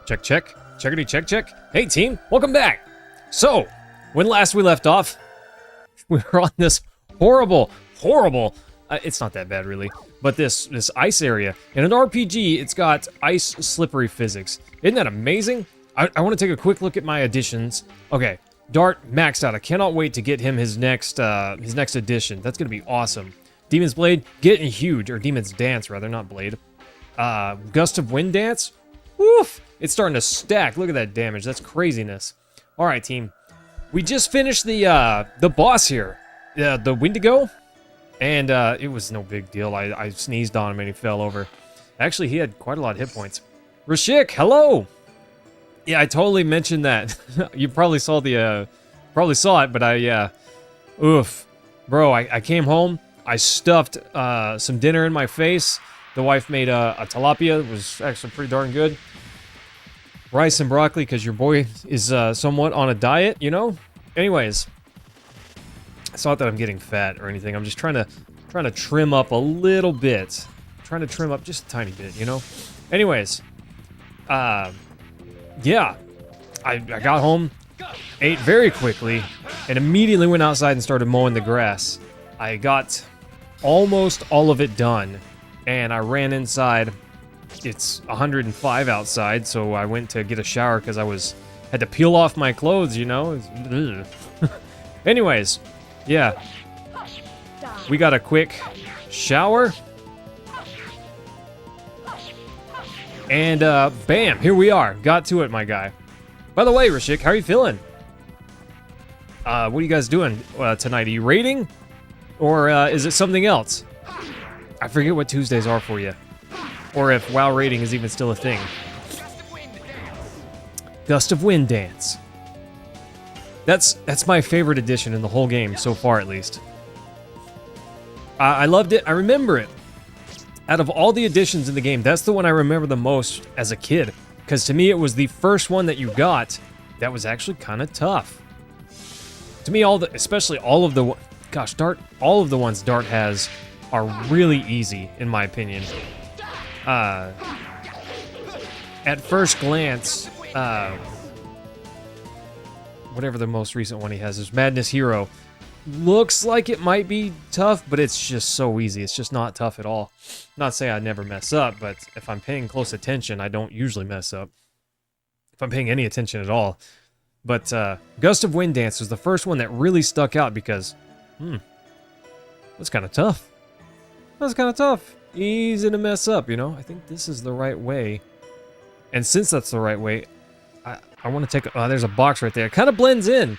Check, check. Checkity, check, check. Hey, team. Welcome back. So, when last we left off, we were on this horrible, it's not that bad, really, but this ice area. In an RPG, it's got ice slippery physics. Isn't that amazing? I want to take a quick look at my additions. Okay, Dart maxed out. I cannot wait to get him his next addition. That's going to be awesome. Demon's Blade, getting huge. Or Demon's Dance, rather, not Blade. Gust of Wind Dance. Woof! It's starting to stack. Look at that damage. That's craziness. All right, team. We just finished the boss here, the Wendigo, and it was no big deal. I sneezed on him and he fell over. Actually, he had quite a lot of hit points. Rashik, hello. Yeah, I totally mentioned that. You probably saw it, but oof, bro. I came home. I stuffed some dinner in my face. The wife made a tilapia. It was actually pretty darn good. Rice and broccoli, because your boy is somewhat on a diet, you know? Anyways, it's not that I'm getting fat or anything. I'm just trying to trim up a little bit. Trying to trim up just a tiny bit, you know? Anyways, yeah. I got home, ate very quickly, and immediately went outside and started mowing the grass. I got almost all of it done, and I ran inside. It's 105 outside, so I went to get a shower because had to peel off my clothes, you know? Anyways, yeah. We got a quick shower. And, bam, here we are. Got to it, my guy. By the way, Rashik, how are you feeling? What are you guys doing tonight? Are you raiding? Or is it something else? I forget what Tuesdays are for you. Or if WoW raiding is even still a thing. Gust of Wind Dance. That's my favorite addition in the whole game, so far at least. I loved it. I remember it. Out of all the additions in the game, that's the one I remember the most as a kid. Because to me, it was the first one that you got that was actually kind of tough. To me, especially all of the... Gosh, Dart, all of the ones Dart has are really easy, in my opinion. At first glance, whatever the most recent one he has is Madness Hero. Looks like it might be tough, but it's just so easy. It's just not tough at all. Not say I never mess up, but if I'm paying close attention, I don't usually mess up. If I'm paying any attention at all. But Gust of Wind Dance was the first one that really stuck out because, that's kind of tough. That's kind of tough. Easy to mess up, you know? I think this is the right way. And since that's the right way, I want to take... there's a box right there. It kind of blends in.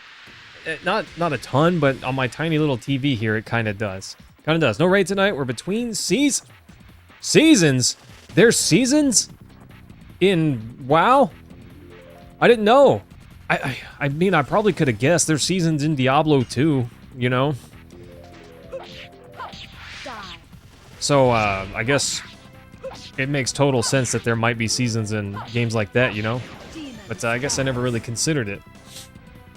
Not a ton, but on my tiny little TV here, it kind of does. Kind of does. No raid tonight. We're between seasons. There's seasons in WoW? I didn't know. I mean, I probably could have guessed. There's seasons in Diablo 2, you know? So, I guess it makes total sense that there might be seasons in games like that, you know? But I guess I never really considered it.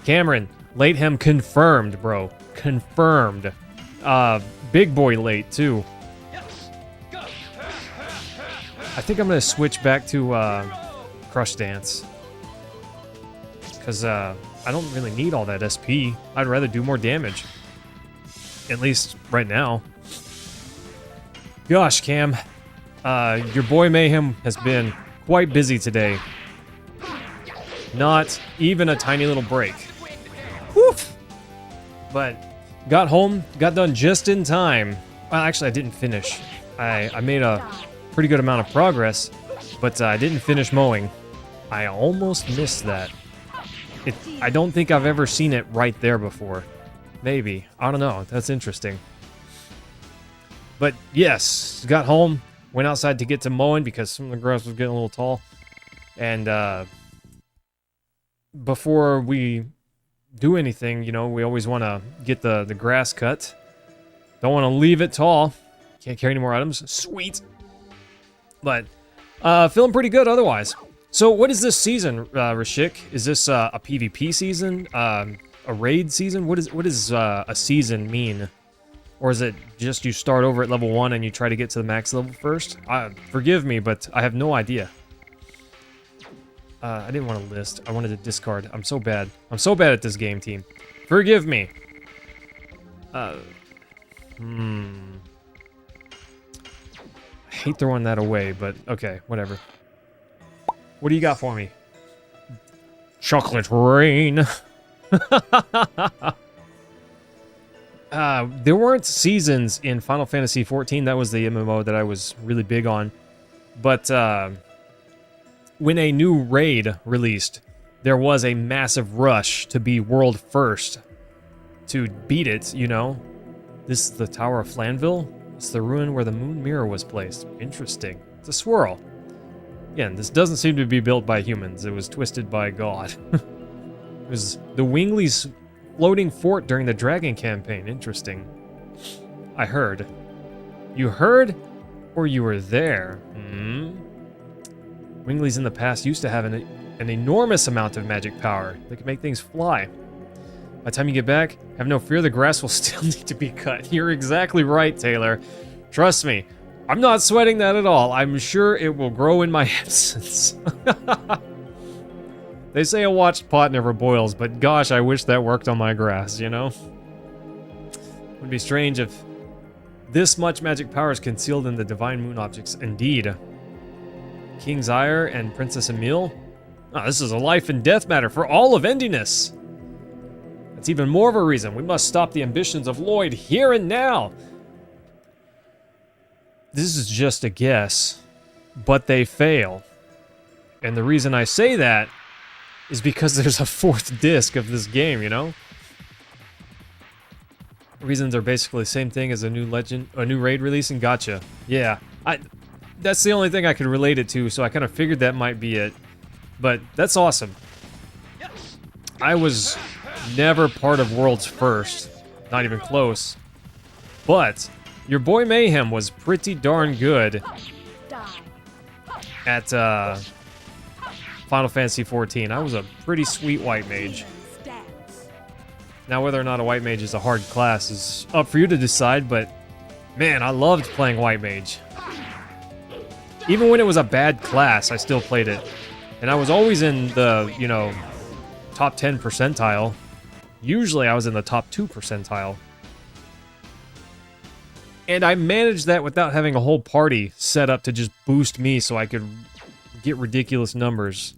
Cameron, late hem confirmed, bro. Confirmed. Big boy late, too. I think I'm going to switch back to Crush Dance. Because I don't really need all that SP. I'd rather do more damage. At least right now. Gosh, Cam, your boy Mayhem has been quite busy today. Not even a tiny little break. Woof! But got home, got done just in time. Well, actually, I didn't finish. I made a pretty good amount of progress, but I didn't finish mowing. I almost missed that. I don't think I've ever seen it right there before. Maybe. I don't know. That's interesting. But yes, got home, went outside to get to mowing because some of the grass was getting a little tall. And before we do anything, you know, we always want to get the grass cut. Don't want to leave it tall. Can't carry any more items. Sweet. But feeling pretty good otherwise. So what is this season, Rashik? Is this a PvP season? A raid season? What does a season mean? Or is it just you start over at level 1 and you try to get to the max level first? Forgive me, but I have no idea. I didn't want to list. I wanted to discard. I'm so bad. I'm so bad at this game, team. Forgive me. I hate throwing that away, but okay, whatever. What do you got for me? Chocolate rain. There weren't seasons in Final Fantasy XIV. That was the MMO that I was really big on. But when a new raid released, there was a massive rush to be world first. To beat it, you know. This is the Tower of Flanville. It's the ruin where the moon mirror was placed. Interesting. It's a swirl. Again, this doesn't seem to be built by humans. It was twisted by God. It was the Wingley's floating fort during the Dragon campaign. Interesting. I heard. You heard? Or you were there? Wingley's in the past used to have an enormous amount of magic power. They could make things fly. By the time you get back, have no fear, the grass will still need to be cut. You're exactly right, Taylor. Trust me, I'm not sweating that at all. I'm sure it will grow in my absence. They say a watched pot never boils, but gosh, I wish that worked on my grass, you know? It would be strange if this much magic power is concealed in the divine moon objects. Indeed. King Zaire and Princess Emile? Oh, this is a life and death matter for all of Endiness. That's even more of a reason we must stop the ambitions of Lloyd here and now. This is just a guess, but they fail. And the reason I say that is because there's a fourth disc of this game, you know? Reasons are basically the same thing as a new raid release, and gotcha. Yeah, that's the only thing I could relate it to, so I kind of figured that might be it. But that's awesome. I was never part of World's First, not even close. But your boy Mayhem was pretty darn good at Final Fantasy XIV. I was a pretty sweet white mage. Now, whether or not a white mage is a hard class is up for you to decide, but man, I loved playing white mage. Even when it was a bad class, I still played it. And I was always in the, you know, top 10 percentile. Usually I was in the top 2 percentile. And I managed that without having a whole party set up to just boost me so I could get ridiculous numbers.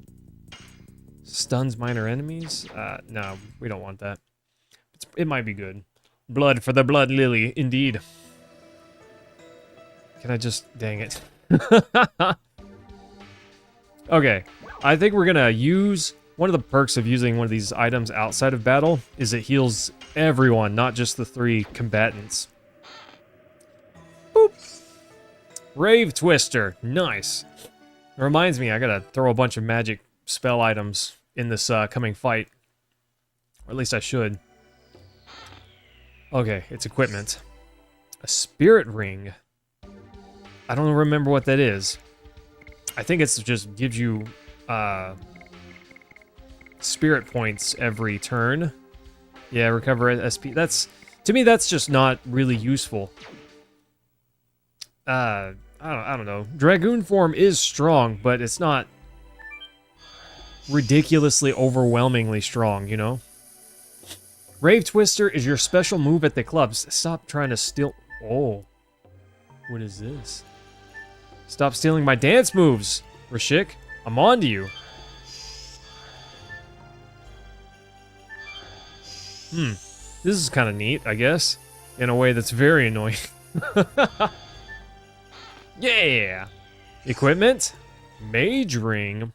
Stuns minor enemies? No, we don't want that. It might be good. Blood for the Blood Lily, indeed. Can I just... dang it. Okay, I think we're gonna use... one of the perks of using one of these items outside of battle is it heals everyone, not just the 3 combatants. Boop. Rave Twister. Nice. It reminds me, I gotta throw a bunch of magic spell items in this coming fight. Or at least I should. Okay, it's equipment. A spirit ring. I don't remember what that is. I think it's just gives you spirit points every turn. Yeah, recover SP. That's, to me, that's just not really useful. I don't know. Dragoon form is strong, but it's not ridiculously overwhelmingly strong, you know? Rave Twister is your special move at the clubs. Stop trying to steal... Oh. What is this? Stop stealing my dance moves, Rashik. I'm on to you. This is kind of neat, I guess. In a way that's very annoying. Yeah! Equipment? Mage ring.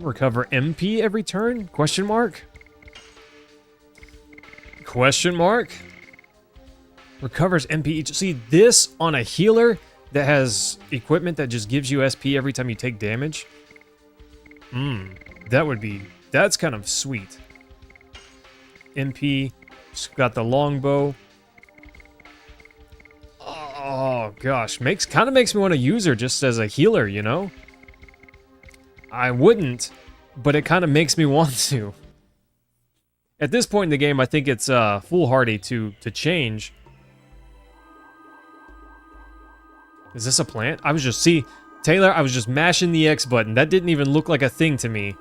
Recover MP every turn? Question mark? Question mark? Recovers MP each... See, this on a healer that has equipment that just gives you SP every time you take damage? That would be... That's kind of sweet. MP. Got the longbow. Oh, gosh. Kind of makes me want to use her just as a healer, you know? I wouldn't, but it kind of makes me want to. At this point in the game, I think it's foolhardy to change. Is this a plant? I was just... See, Taylor, I was just mashing the X button. That didn't even look like a thing to me.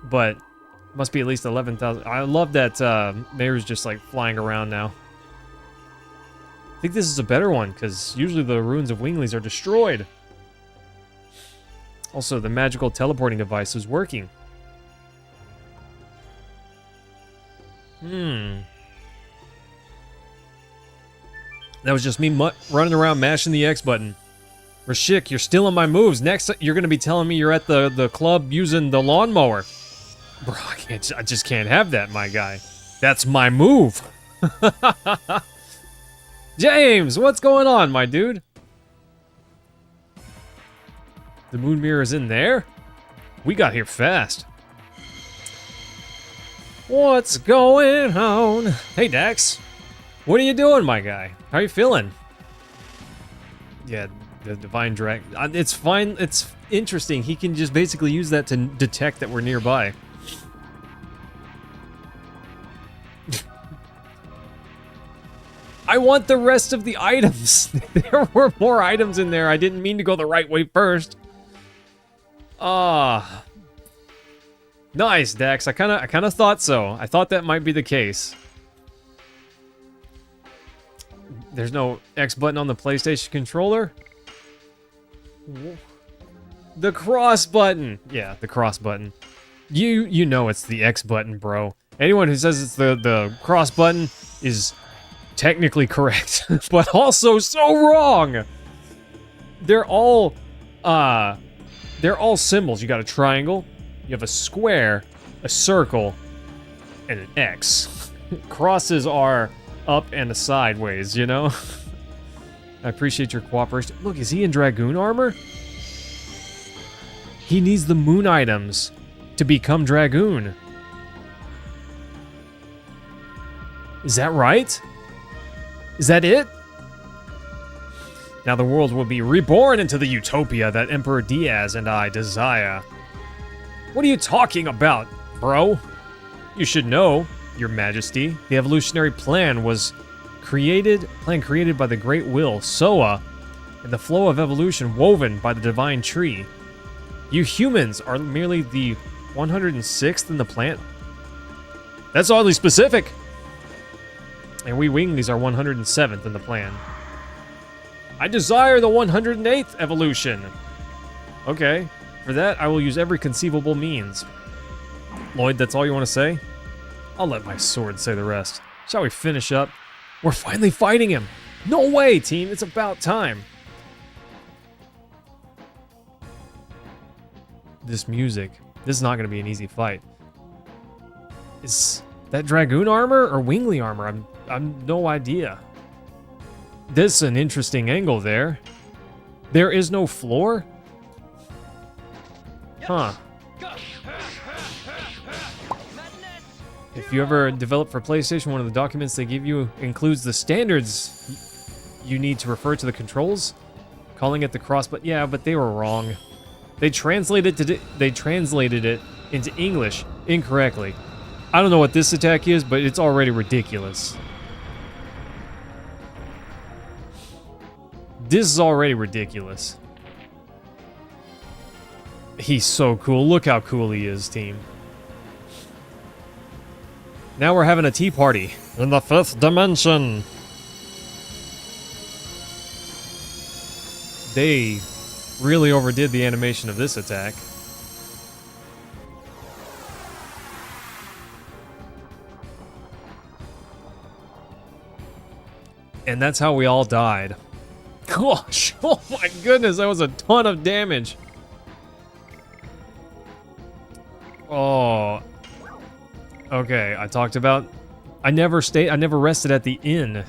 but must be at least 11,000. I love that Mayor's just like flying around now. I think this is a better one because usually the ruins of Winglies are destroyed. Also, the magical teleporting device is working. That was just me running around mashing the X button. Rashik, you're stealing my moves. Next, you're going to be telling me you're at the club using the lawnmower. Bro, I just can't have that, my guy. That's my move. James, what's going on, my dude? The moon mirror is in there? We got here fast. What's going on? Hey, Dax. What are you doing, my guy? How are you feeling? Yeah, the divine drag. It's fine. It's interesting. He can just basically use that to detect that we're nearby. I want the rest of the items. There were more items in there. I didn't mean to go the right way first. Nice, Dax. I kind of thought so. I thought that might be the case. There's no X button on the PlayStation controller. The cross button. Yeah, the cross button. You know it's the X button, bro. Anyone who says it's the cross button is technically correct, but also so wrong. They're all symbols. You got a triangle, you have a square, a circle, and an X. Crosses are up and a sideways, you know? I appreciate your cooperation. Look, is he in Dragoon armor? He needs the moon items to become Dragoon. Is that right? Is that it? Now the world will be reborn into the utopia that Emperor Diaz and I desire. What are you talking about, bro? You should know, Your Majesty, the evolutionary plan was created by the Great Will, Soa, and the flow of evolution woven by the divine tree. You humans are merely the 106th in the plant. That's oddly specific. And we Winglies are 107th in the plan. I desire the 108th evolution. Okay, for that I will use every conceivable means. Lloyd, that's all you want to say? I'll let my sword say the rest. Shall we finish up? We're finally fighting him! No way, team! It's about time! This music. This is not going to be an easy fight. Is that Dragoon armor or Wingly armor? I'm no idea. This is an interesting angle there. There is no floor? Huh. If you ever develop for PlayStation, one of the documents they give you includes the standards you need to refer to the controls, calling it the cross, but yeah, but they were wrong. They translated it into English incorrectly. I don't know what this attack is, but it's already ridiculous. This is already ridiculous. He's so cool. Look how cool he is, team. Now we're having a tea party in the 5th dimension. They really overdid the animation of this attack. And that's how we all died. Gosh, oh my goodness, that was a ton of damage. Oh. Okay, I talked about I never rested at the inn.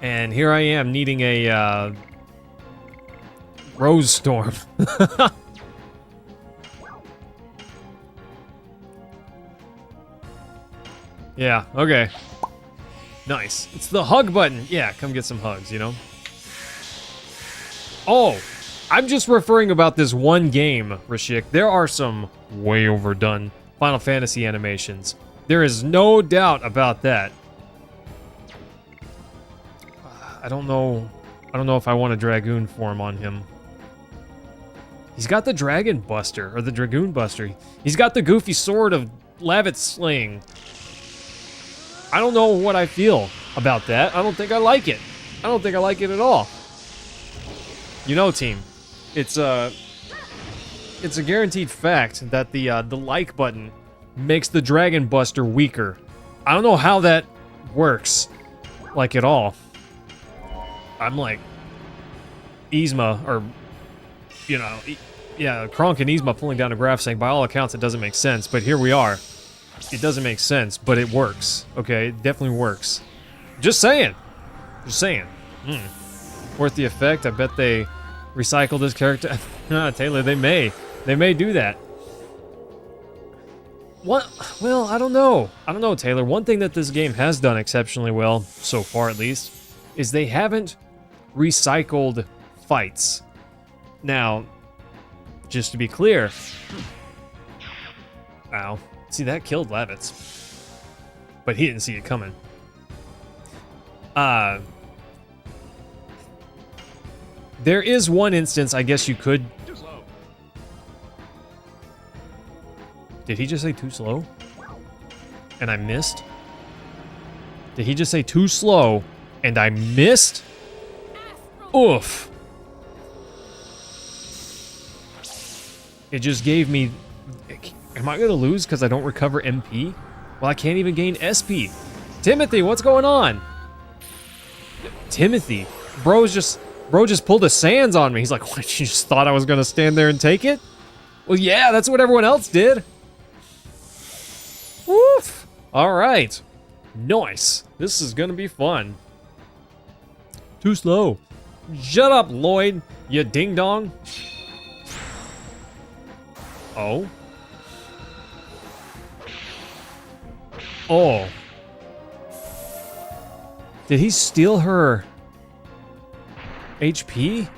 And here I am needing a Rose Storm. Yeah, okay. Nice. It's the hug button. Yeah, come get some hugs, you know? Oh, I'm just referring about this one game, Rashik. There are some way overdone Final Fantasy animations. There is no doubt about that. I don't know if I want a Dragoon form on him. He's got the Dragon Buster, or the Dragoon Buster. He's got the goofy sword of Lavit Sling. I don't know what I feel about that. I don't think I like it. I don't think I like it at all. You know, team, it's a guaranteed fact that the like button makes the Dragon Buster weaker. I don't know how that works, like, at all. I'm like Yzma, or, you know, yeah, Kronk and Yzma pulling down a graph saying, by all accounts, it doesn't make sense, but here we are. It doesn't make sense, but it works, okay? It definitely works. Just saying. Just saying. Worth the effect. I bet they recycled this character. Taylor, they may. They may do that. What? Well, I don't know. I don't know, Taylor. One thing that this game has done exceptionally well, so far at least, is they haven't recycled fights. Now, just to be clear... Ow. See, that killed Lavitz. But he didn't see it coming. There is one instance, I guess you could... Too slow. Did he just say too slow? And I missed? Did he just say too slow and I missed? Oof. It just gave me... Am I going to lose because I don't recover MP? Well, I can't even gain SP. Timothy, what's going on? Timothy. Bro just pulled a Sans on me. He's like, what, you just thought I was going to stand there and take it? Well, yeah, that's what everyone else did. Woof. All right. Nice. This is going to be fun. Too slow. Shut up, Lloyd, you ding-dong. Oh. Oh. Did he steal her HP?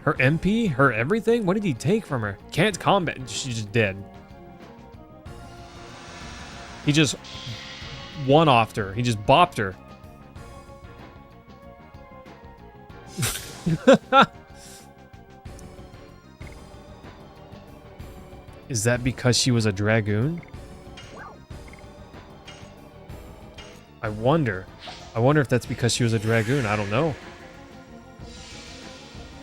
Her MP? Her everything? What did he take from her? Can't combat. She's just dead. He just one-offed her. He just bopped her. Is that because she was a Dragoon? I wonder. I wonder if that's because she was a Dragoon. I don't know.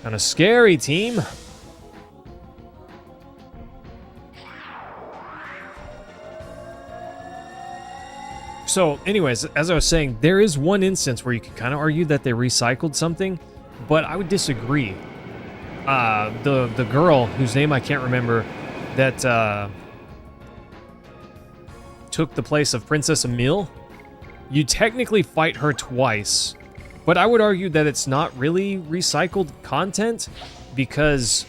Kind of scary, team. So, anyways, as I was saying, there is one instance where you can kind of argue that they recycled something, but I would disagree. The girl, whose name I can't remember, that took the place of Princess Emile, you technically fight her twice, but I would argue that it's not really recycled content, because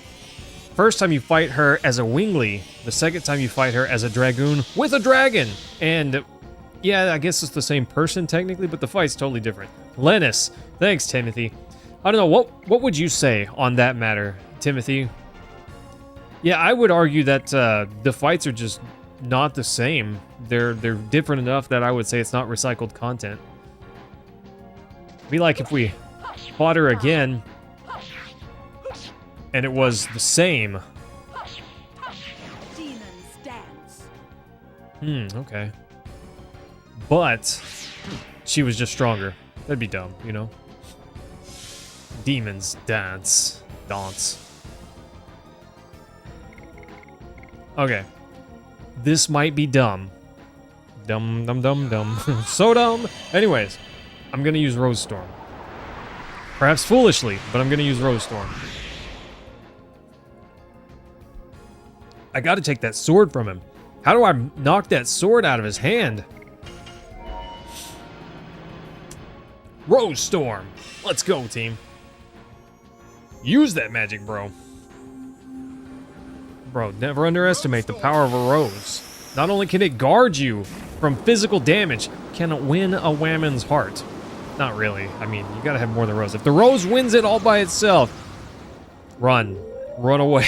first time you fight her as a Wingly, the second time you fight her as a Dragoon with a dragon, and yeah, I guess it's the same person technically, but the fight's totally different. Lennis, thanks, Timothy. I don't know, what would you say on that matter, Timothy? Yeah, I would argue that the fights are just not the same. They're different enough that I would say it's not recycled content. It'd be like if we fought her again and it was the same. Okay. But she was just stronger. That'd be dumb, you know? Demons dance. Okay. This might be dumb. Dumb. So dumb. Anyways, I'm gonna use Rose Storm. Perhaps foolishly, but I'm gonna use Rose Storm. I gotta take that sword from him. How do I knock that sword out of his hand? Rose Storm. Let's go, team. Use that magic, bro. Bro, never underestimate the power of a rose. Not only can it guard you from physical damage, can it win a Whammon's heart? Not really. I mean, you gotta have more than rose. If the rose wins it all by itself, run. Run away.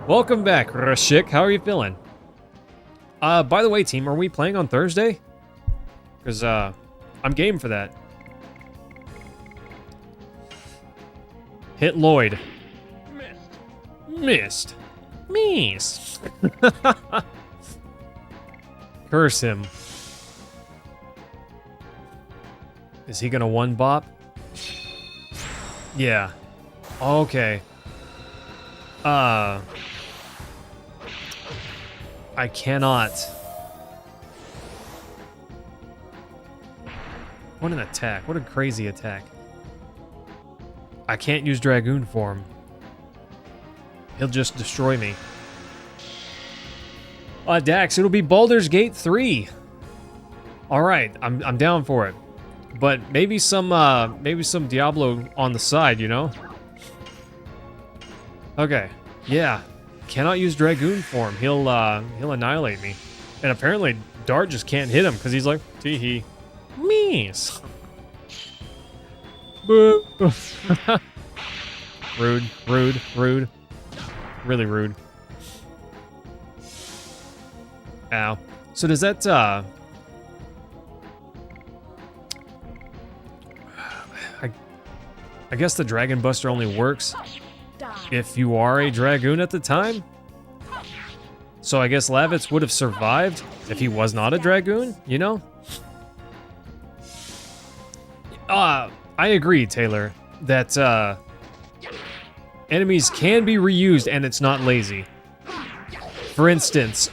Welcome back, Rashik. How are you feeling? By the way, team, are we playing on Thursday? Because, I'm game for that. Hit Lloyd. Missed. Miss. Curse him. Is he gonna one bop? Yeah. Okay. I cannot. What an attack. What a crazy attack. I can't use Dragoon form. He'll just destroy me. Dax, it'll be Baldur's Gate 3. All right, I'm down for it. But maybe some Diablo on the side, you know? Okay. Yeah. Cannot use Dragoon form. He'll annihilate me. And apparently Dart just can't hit him because he's like, tee-hee. Mees. Boo. Rude, rude, rude. Really rude. Ow. So does that, I guess the Dragon Buster only works if you are a Dragoon at the time? So I guess Lavitz would have survived if he was not a Dragoon, you know? I agree, Taylor, that, enemies can be reused and it's not lazy. For instance,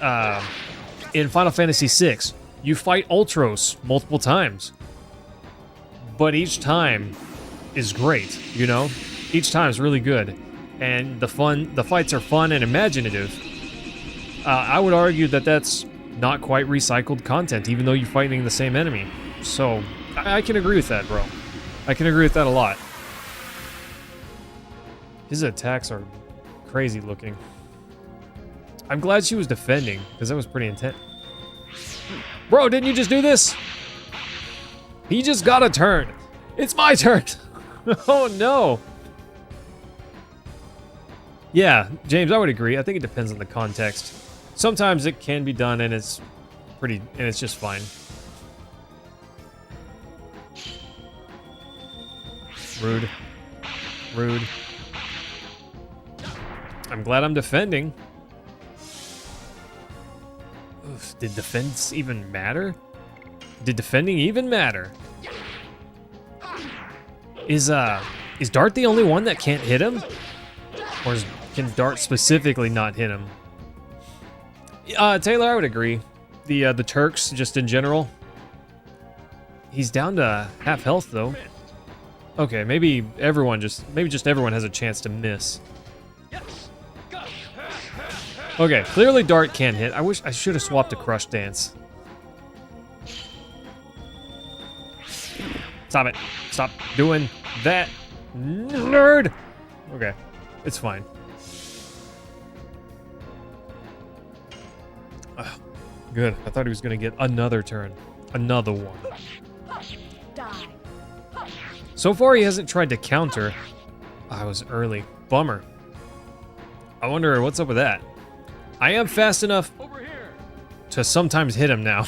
in Final Fantasy VI, you fight Ultros multiple times. But each time is great, you know? Each time is really good. And the fights are fun and imaginative. I would argue that that's not quite recycled content, even though you're fighting the same enemy. So, I can agree with that, bro. I can agree with that a lot. His attacks are crazy looking. I'm glad she was defending, because that was pretty intense. Bro, didn't you just do this? He just got a turn. It's my turn. Oh, no. Yeah, James, I would agree. I think it depends on the context. Sometimes it can be done, and it's just fine. Rude. Rude. I'm glad I'm defending. Oof, did defense even matter? Did defending even matter? Is Dart the only one that can't hit him? Or can Dart specifically not hit him? Taylor, I would agree. The Turks, just in general. He's down to half health though. Okay, maybe just everyone has a chance to miss. Okay, clearly Dart can't hit. I should have swapped to Crush Dance. Stop it. Stop doing that, nerd. Okay, it's fine. Good. I thought he was gonna get another turn. Another one. So far, he hasn't tried to counter. I was early. Bummer. I wonder what's up with that. I am fast enough to sometimes hit him now.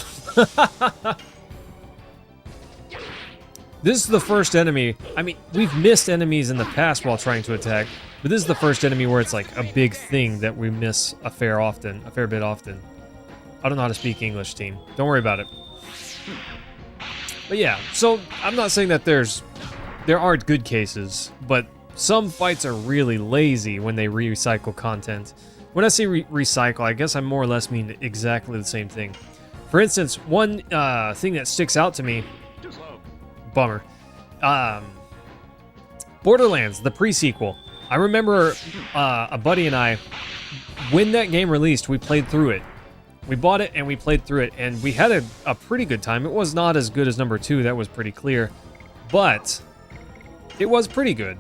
This is the first enemy. I mean, we've missed enemies in the past while trying to attack, but this is the first enemy where it's like a big thing that we miss a fair bit often. I don't know how to speak English, team. Don't worry about it. But yeah, so I'm not saying that there aren't good cases, but some fights are really lazy when they recycle content. When I say recycle, I guess I more or less mean exactly the same thing. For instance, one thing that sticks out to me, bummer, Borderlands, the pre-sequel. I remember a buddy and I, when that game released, we played through it. We bought it and we played through it, and we had a pretty good time. It was not as good as number 2, that was pretty clear, but it was pretty good.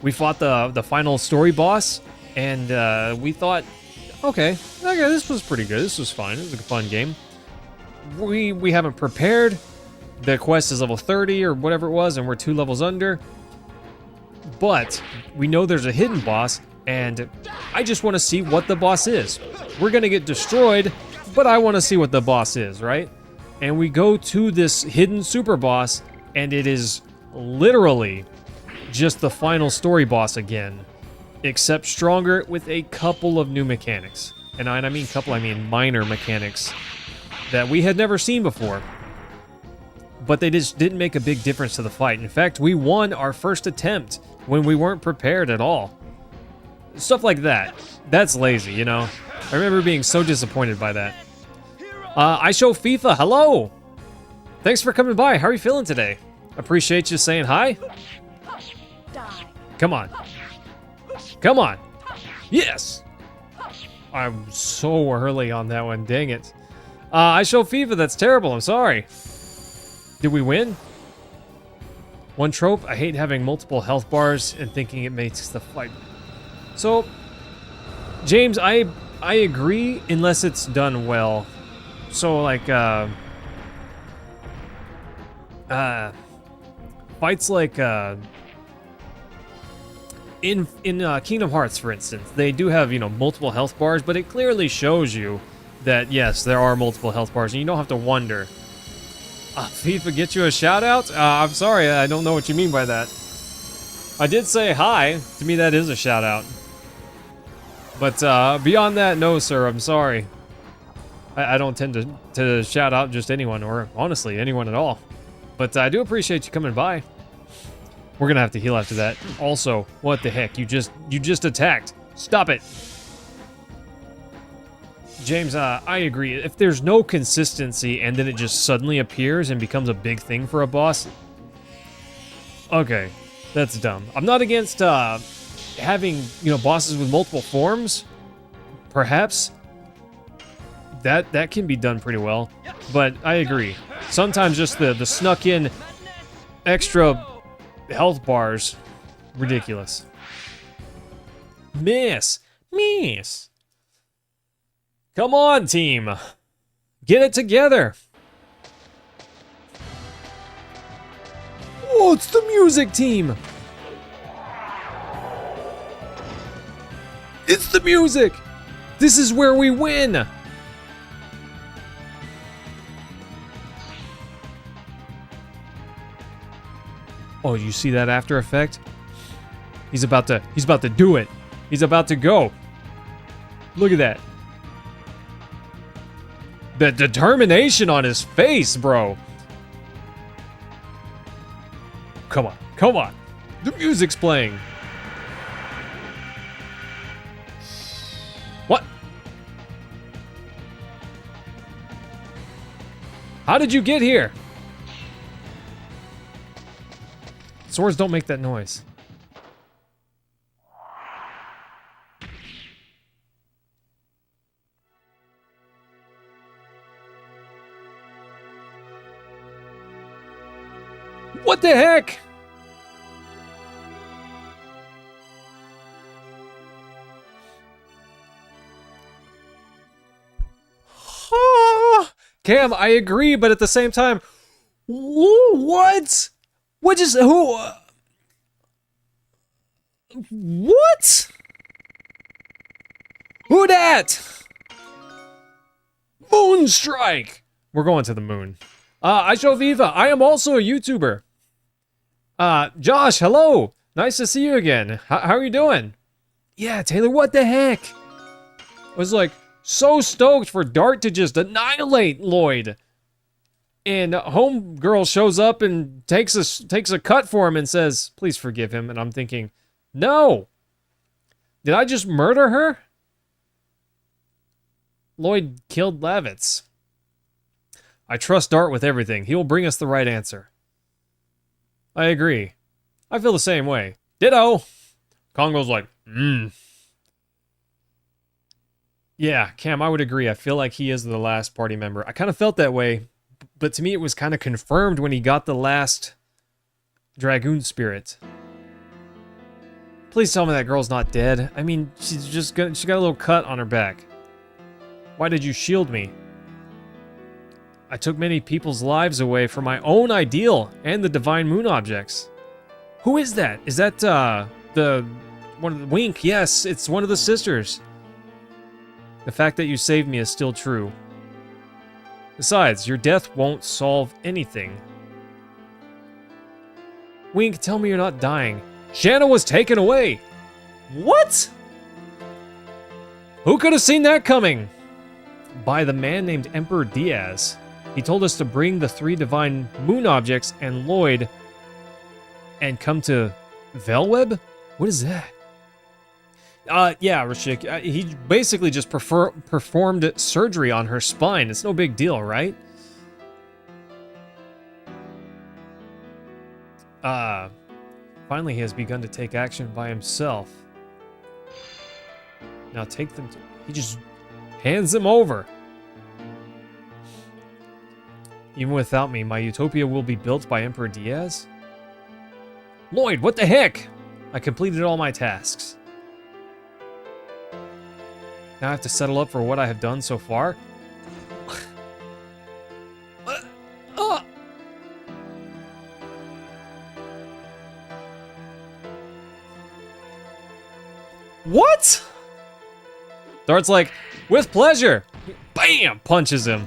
We fought the final story boss, and we thought, okay, this was pretty good. This was fine. It was a fun game. We haven't prepared. The quest is level 30 or whatever it was, and we're 2 levels under. But we know there's a hidden boss, and I just want to see what the boss is. We're gonna get destroyed, but I want to see what the boss is, right? And we go to this hidden super boss, and it is literally just the final story boss again. except stronger with a couple of new mechanics. And I mean couple, I mean minor mechanics that we had never seen before. But they just didn't make a big difference to the fight. In fact, we won our first attempt when we weren't prepared at all. Stuff like that. That's lazy, you know? I remember being so disappointed by that. I show FIFA, hello! Thanks for coming by, how are you feeling today? Appreciate you saying hi. Come on. Come on. Yes! I'm so early on that one, dang it. I show FIFA, that's terrible, I'm sorry. Did we win? One trope, I hate having multiple health bars and thinking it makes the fight. So, James, I agree unless it's done well. So like, fights like, in Kingdom Hearts, for instance, they do have, you know, multiple health bars, but it clearly shows you that, yes, there are multiple health bars, and you don't have to wonder. FIFA, get you a shout out? I'm sorry, I don't know what you mean by that. I did say hi. To me, that is a shout out. But beyond that, no, sir, I'm sorry. I don't tend to shout out just anyone, or honestly, anyone at all. But I do appreciate you coming by. We're gonna have to heal after that. Also, what the heck? You just attacked. Stop it. James, I agree. If there's no consistency and then it just suddenly appears and becomes a big thing for a boss, okay, that's dumb. I'm not against having, you know, bosses with multiple forms. Perhaps that can be done pretty well, but I agree. Sometimes just the snuck in extra health bars, ridiculous. Miss. Come on, team. Get it together. Oh, it's the music team. It's the music. This is where we win. Oh, you see that after effect? He's about to do it. He's about to go. Look at that. The determination on his face, bro. Come on, come on. The music's playing. What? How did you get here? Swords don't make that noise. What the heck? Cam, I agree, but at the same time, what? What just who? What? Who dat? Moonstrike. We're going to the moon. I show Viva. I am also a YouTuber. Josh, hello. Nice to see you again. How are you doing? Yeah, Taylor, what the heck? I was like so stoked for Dart to just annihilate Lloyd. And Homegirl shows up and takes a cut for him and says, please forgive him. And I'm thinking, no. Did I just murder her? Lloyd killed Lavitz. I trust Dart with everything. He will bring us the right answer. I agree. I feel the same way. Ditto. Congo's like, Yeah, Cam, I would agree. I feel like he is the last party member. I kind of felt that way, but to me it was kind of confirmed when he got the last Dragoon spirit. Please tell me that girl's not dead. I mean, she got a little cut on her back. Why did you shield me? I took many people's lives away for my own ideal and the divine moon objects. Who is that? Is that one of the Wink? Yes, it's one of the sisters. The fact that you saved me is still true. Besides, your death won't solve anything. Wink, tell me you're not dying. Shanna was taken away! What? Who could have seen that coming? By the man named Emperor Diaz. He told us to bring the 3 divine moon objects and Lloyd and come to Velweb? What is that? Yeah, Rashik. He basically just performed surgery on her spine. It's no big deal, right? Finally he has begun to take action by himself. Now take them to... He just hands them over. Even without me, my utopia will be built by Emperor Diaz? Lloyd, what the heck? I completed all my tasks. Now I have to settle up for what I have done so far? What? Dart's like, with pleasure. Bam! Punches him.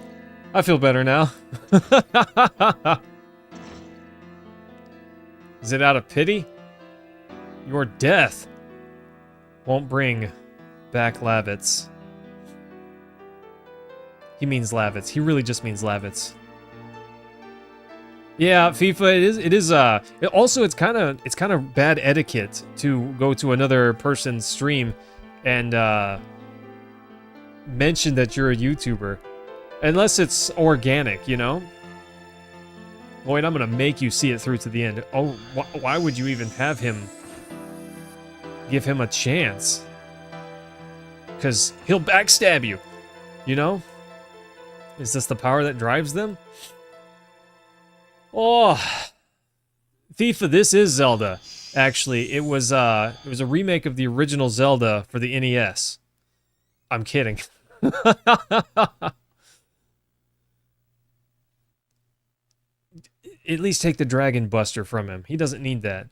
I feel better now. Is it out of pity? Your death won't bring back Lavitz. He means Lavitz. He really just means Lavitz. Yeah, FIFA. It is. Also, it's kind of bad etiquette to go to another person's stream and mention that you're a YouTuber, unless it's organic, you know. Lloyd, I'm gonna make you see it through to the end. Oh, why would you even have him? Give him a chance? Because he'll backstab you, you know. Is this the power that drives them? Oh, FIFA, this is Zelda. Actually, it was a remake of the original Zelda for the NES. I'm kidding. At least take the Dragon Buster from him. He doesn't need that.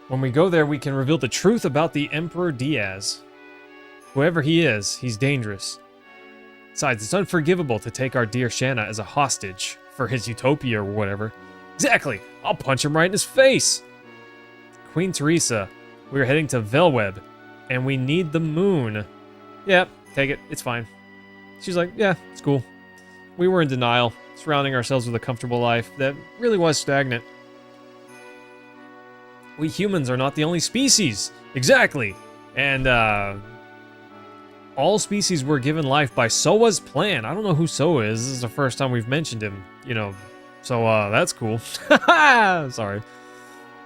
When we go there, we can reveal the truth about the Emperor Diaz. Whoever he is, he's dangerous. Besides, it's unforgivable to take our dear Shanna as a hostage for his utopia or whatever. Exactly! I'll punch him right in his face! Queen Teresa, we're heading to Velweb, and we need the moon. Yep, take it. It's fine. She's like, yeah, it's cool. We were in denial, surrounding ourselves with a comfortable life that really was stagnant. We humans are not the only species. Exactly! And, all species were given life by Soa's plan. I don't know who Soa is. This is the first time we've mentioned him, you know. So, that's cool. Sorry.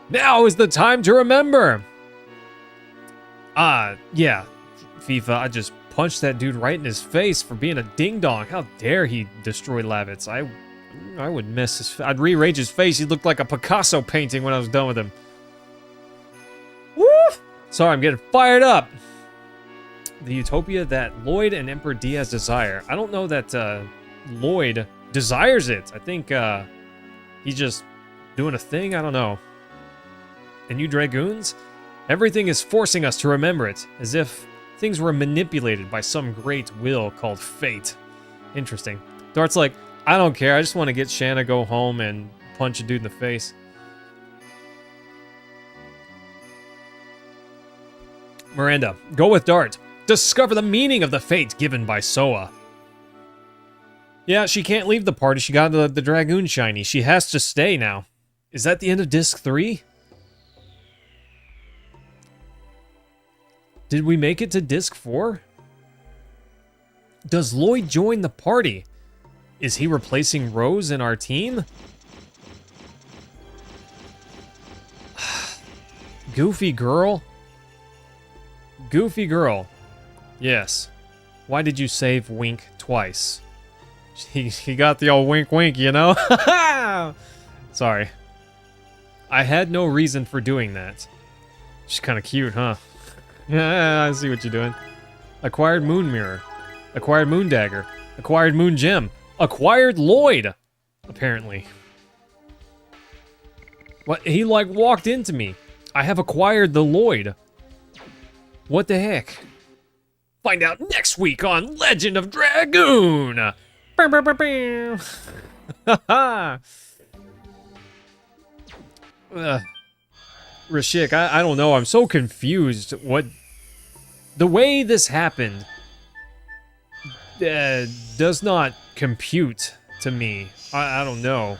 Now is the time to remember! Yeah. FIFA, I just punched that dude right in his face for being a ding-dong. How dare he destroy Lavitz. I would miss his... I'd rearrange his face. He looked like a Picasso painting when I was done with him. Woo! Sorry, I'm getting fired up. The utopia that Lloyd and Emperor Diaz desire. I don't know that Lloyd desires it. I think he's just doing a thing. I don't know. And you Dragoons? Everything is forcing us to remember it, as if things were manipulated by some great will called fate. Interesting. Dart's like, I don't care. I just want to get Shanna, go home, and punch a dude in the face. Miranda, go with Dart. Discover the meaning of the fate given by Soa. Yeah, she can't leave the party. She got the Dragoon shiny. She has to stay now. Is that the end of Disc 3? Did we make it to Disc 4? Does Lloyd join the party? Is he replacing Rose in our team? Goofy girl? Goofy girl. Yes. Why did you save Wink twice? He got the old wink wink, you know? Sorry. I had no reason for doing that. She's kind of cute, huh? Yeah, I see what you're doing. Acquired Moon Mirror. Acquired Moon Dagger. Acquired Moon Gem. Acquired Lloyd! Apparently. What? He, like, walked into me. I have acquired the Lloyd. What the heck? Find out next week on Legend of Dragoon! Rashik, I don't know. I'm so confused. What... The way this happened does not compute to me. I don't know.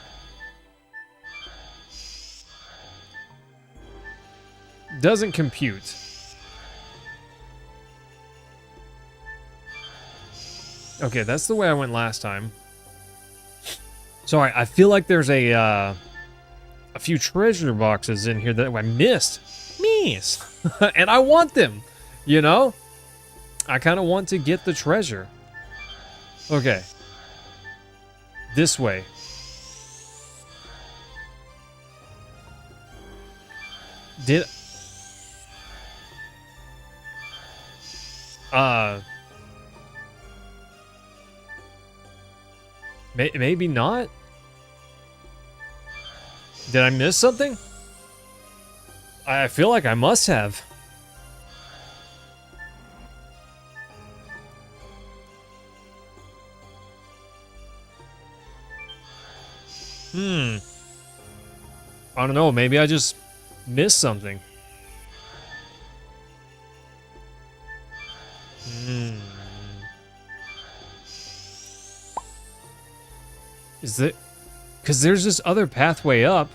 Doesn't compute. Okay, that's the way I went last time. Sorry, I feel like there's a few treasure boxes in here that I missed. And I want them, you know? I kind of want to get the treasure. Okay. This way. Did... Maybe not? Did I miss something? I feel like I must have. I don't know, maybe I just missed something. Is it... Because there's this other pathway up.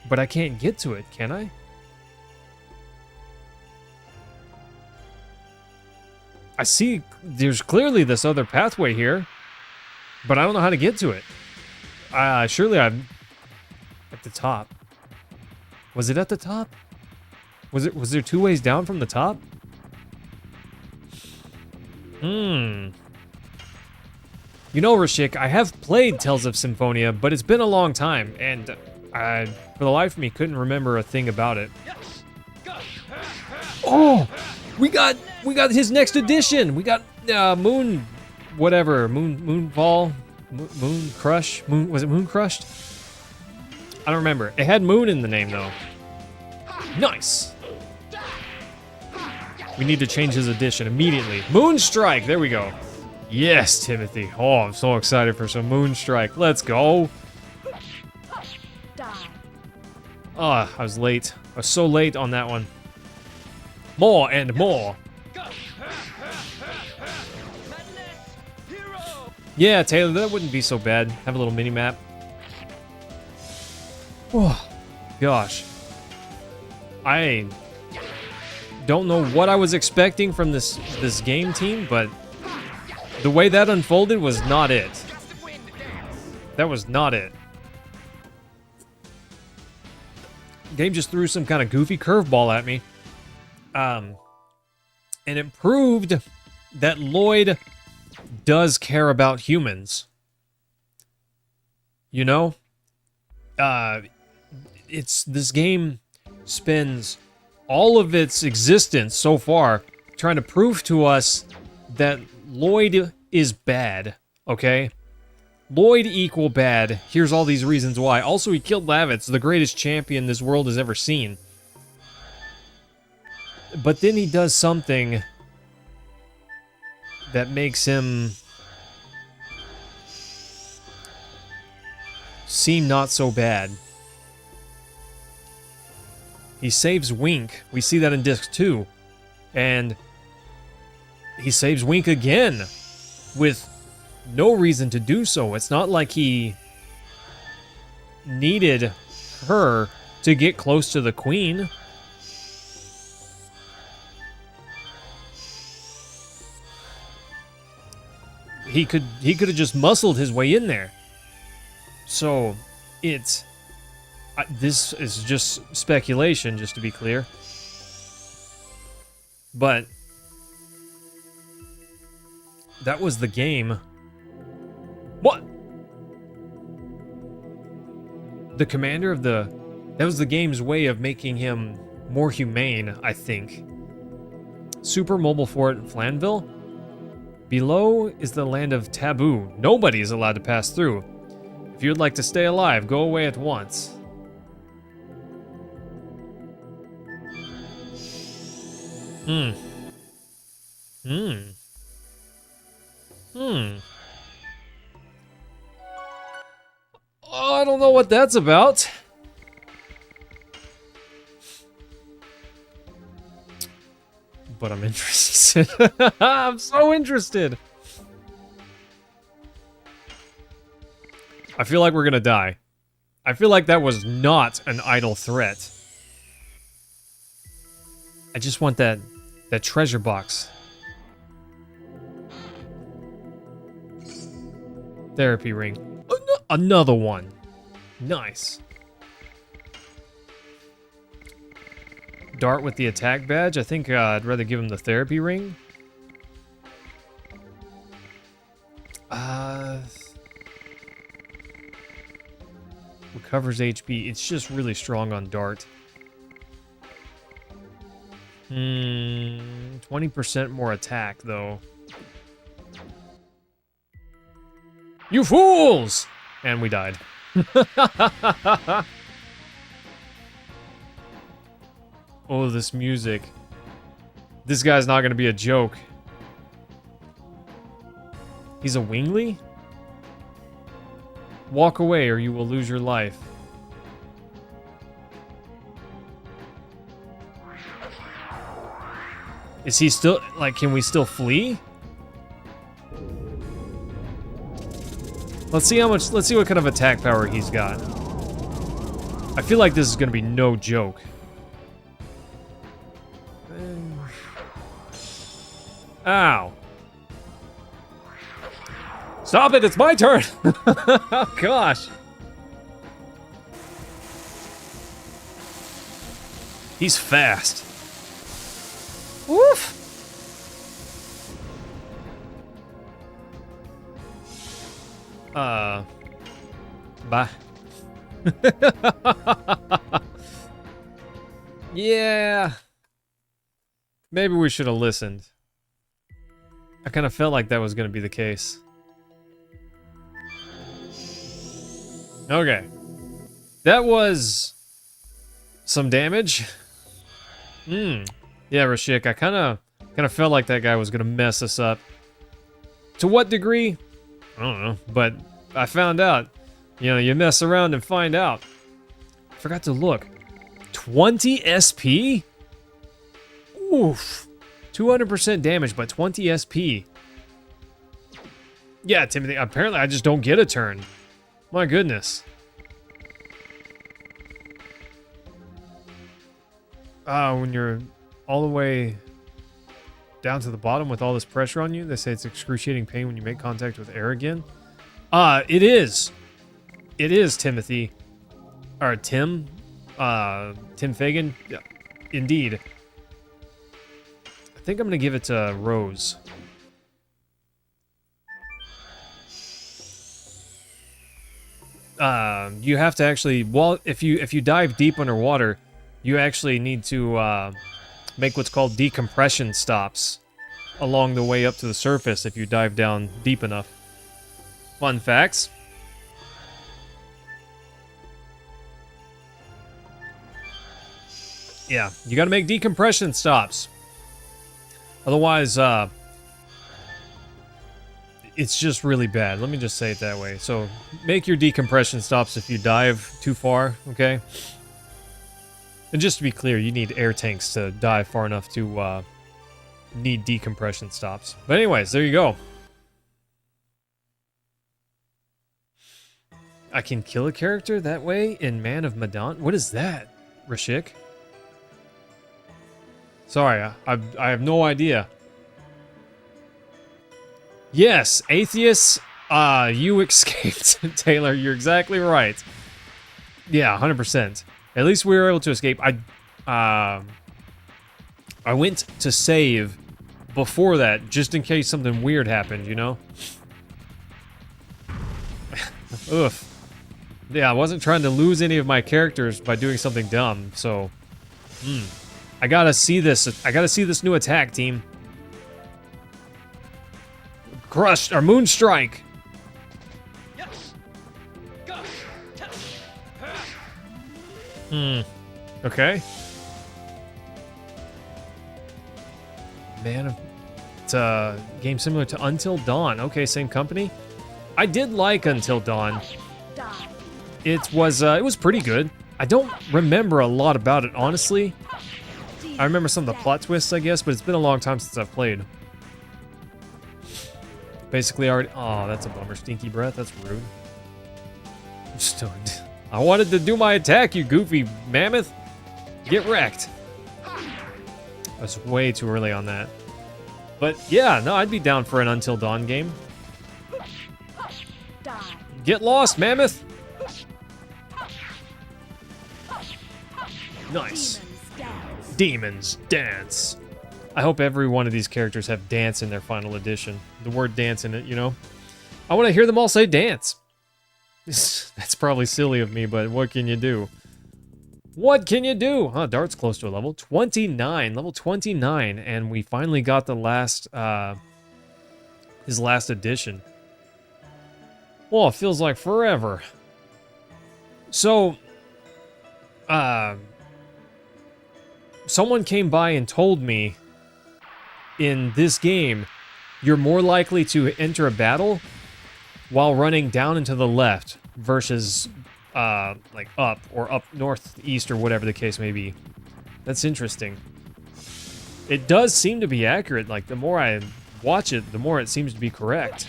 But I can't get to it, can I? I see there's clearly this other pathway here. But I don't know how to get to it. Surely I'm... At the top. Was it at the top? Was there two ways down from the top? You know, Rashik, I have played Tales of Symphonia, but it's been a long time, and I, for the life of me, couldn't remember a thing about it. Oh! We got his next edition! We got, Moon... Whatever, Moonfall? Moon Crush? Was it Moon Crushed? I don't remember. It had Moon in the name, though. Nice! We need to change his edition immediately. Moonstrike! There we go. Yes, Timothy. Oh, I'm so excited for some Moonstrike. Let's go. Ah, I was late. I was so late on that one. More and more. Yeah, Taylor, that wouldn't be so bad. Have a little mini-map. Oh, gosh. I don't know what I was expecting from this game team, but the way that unfolded was not it. That was not it. Game just threw some kind of goofy curveball at me. And it proved that Lloyd does care about humans. You know? This game spends all of its existence so far trying to prove to us that Lloyd is bad, okay? Lloyd equal bad. Here's all these reasons why. Also, he killed Lavitz, the greatest champion this world has ever seen. But then he does something that makes him seem not so bad. He saves Wink. We see that in Disc 2. And he saves Wink again with no reason to do so. It's not like he needed her to get close to the Queen. He could have just muscled his way in there. So, this is just speculation, just to be clear. But that was the game. What? The commander of the... That was the game's way of making him more humane, I think. Super Mobile Fort Flanville? Below is the land of taboo. Nobody is allowed to pass through. If you would like to stay alive, go away at once. Oh, I don't know what that's about. But I'm interested. I'm so interested. I feel like we're gonna die. I feel like that was not an idle threat. I just want that treasure box. Therapy ring. Another one. Nice. Dart with the attack badge. I think I'd rather give him the therapy ring. Recovers HP. It's just really strong on dart. 20% more attack, though. You fools! And we died. Oh, this music. This guy's not gonna be a joke. He's a wingly? Walk away or you will lose your life. Is he still, like, can we still flee? Let's see what kind of attack power he's got. I feel like this is gonna be no joke. Ow. Stop it, it's my turn! Oh, gosh. He's fast. Woof! Bye. Yeah. Maybe we should have listened. I kind of felt like that was going to be the case. Okay. That was some damage. Yeah, Rashik, I kind of felt like that guy was going to mess us up. To what degree? I don't know, but I found out. You know, you mess around and find out. I forgot to look. 20 SP? Oof. 200% damage, but 20 SP. Yeah, Timothy, apparently I just don't get a turn. My goodness. When you're all the way down to the bottom with all this pressure on you, they say it's excruciating pain when you make contact with air again. It is. It is, Timothy. Or Tim. Tim Fagan. Yeah, indeed. I think I'm gonna give it to Rose. You have to actually, well, if you dive deep underwater, you actually need to make what's called decompression stops along the way up to the surface if you dive down deep enough. Fun facts. Yeah, you gotta make decompression stops. Otherwise, it's just really bad. Let me just say it that way. So, make your decompression stops if you dive too far, okay? And just to be clear, you need air tanks to dive far enough to need decompression stops. But anyways, there you go. I can kill a character that way in Man of Medan? What is that, Rashik? Sorry, I have no idea. Yes, Atheist, you escaped, Taylor. You're exactly right. Yeah, 100%. At least we were able to escape. I went to save before that, just in case something weird happened, you know? Oof. Yeah, I wasn't trying to lose any of my characters by doing something dumb, so... I gotta see this. I gotta see this new attack, team. Crush, or Moonstrike. Okay. Man of... It's a game similar to Until Dawn. Okay, same company. I did like Until Dawn. it was pretty good. I don't remember a lot about it, honestly. I remember some of the plot twists, I guess, but it's been a long time since I've played. Basically, already. Oh, that's a bummer. Stinky breath. That's rude. I'm stunned. I wanted to do my attack, you goofy mammoth. Get wrecked. That's way too early on that. But yeah, no, I'd be down for an Until Dawn game. Get lost, mammoth. Nice. Demons dance. I hope every one of these characters have dance in their final edition. The word dance in it, you know? I want to hear them all say dance. That's probably silly of me, but what can you do? What can you do? Huh, Dart's close to a level 29. Level 29, and we finally got the last, his last edition. Well, it feels like forever. So, someone came by and told me in this game, you're more likely to enter a battle while running down and to the left versus like up or up northeast or whatever the case may be. That's interesting. It does seem to be accurate. Like, the more I watch it, the more it seems to be correct.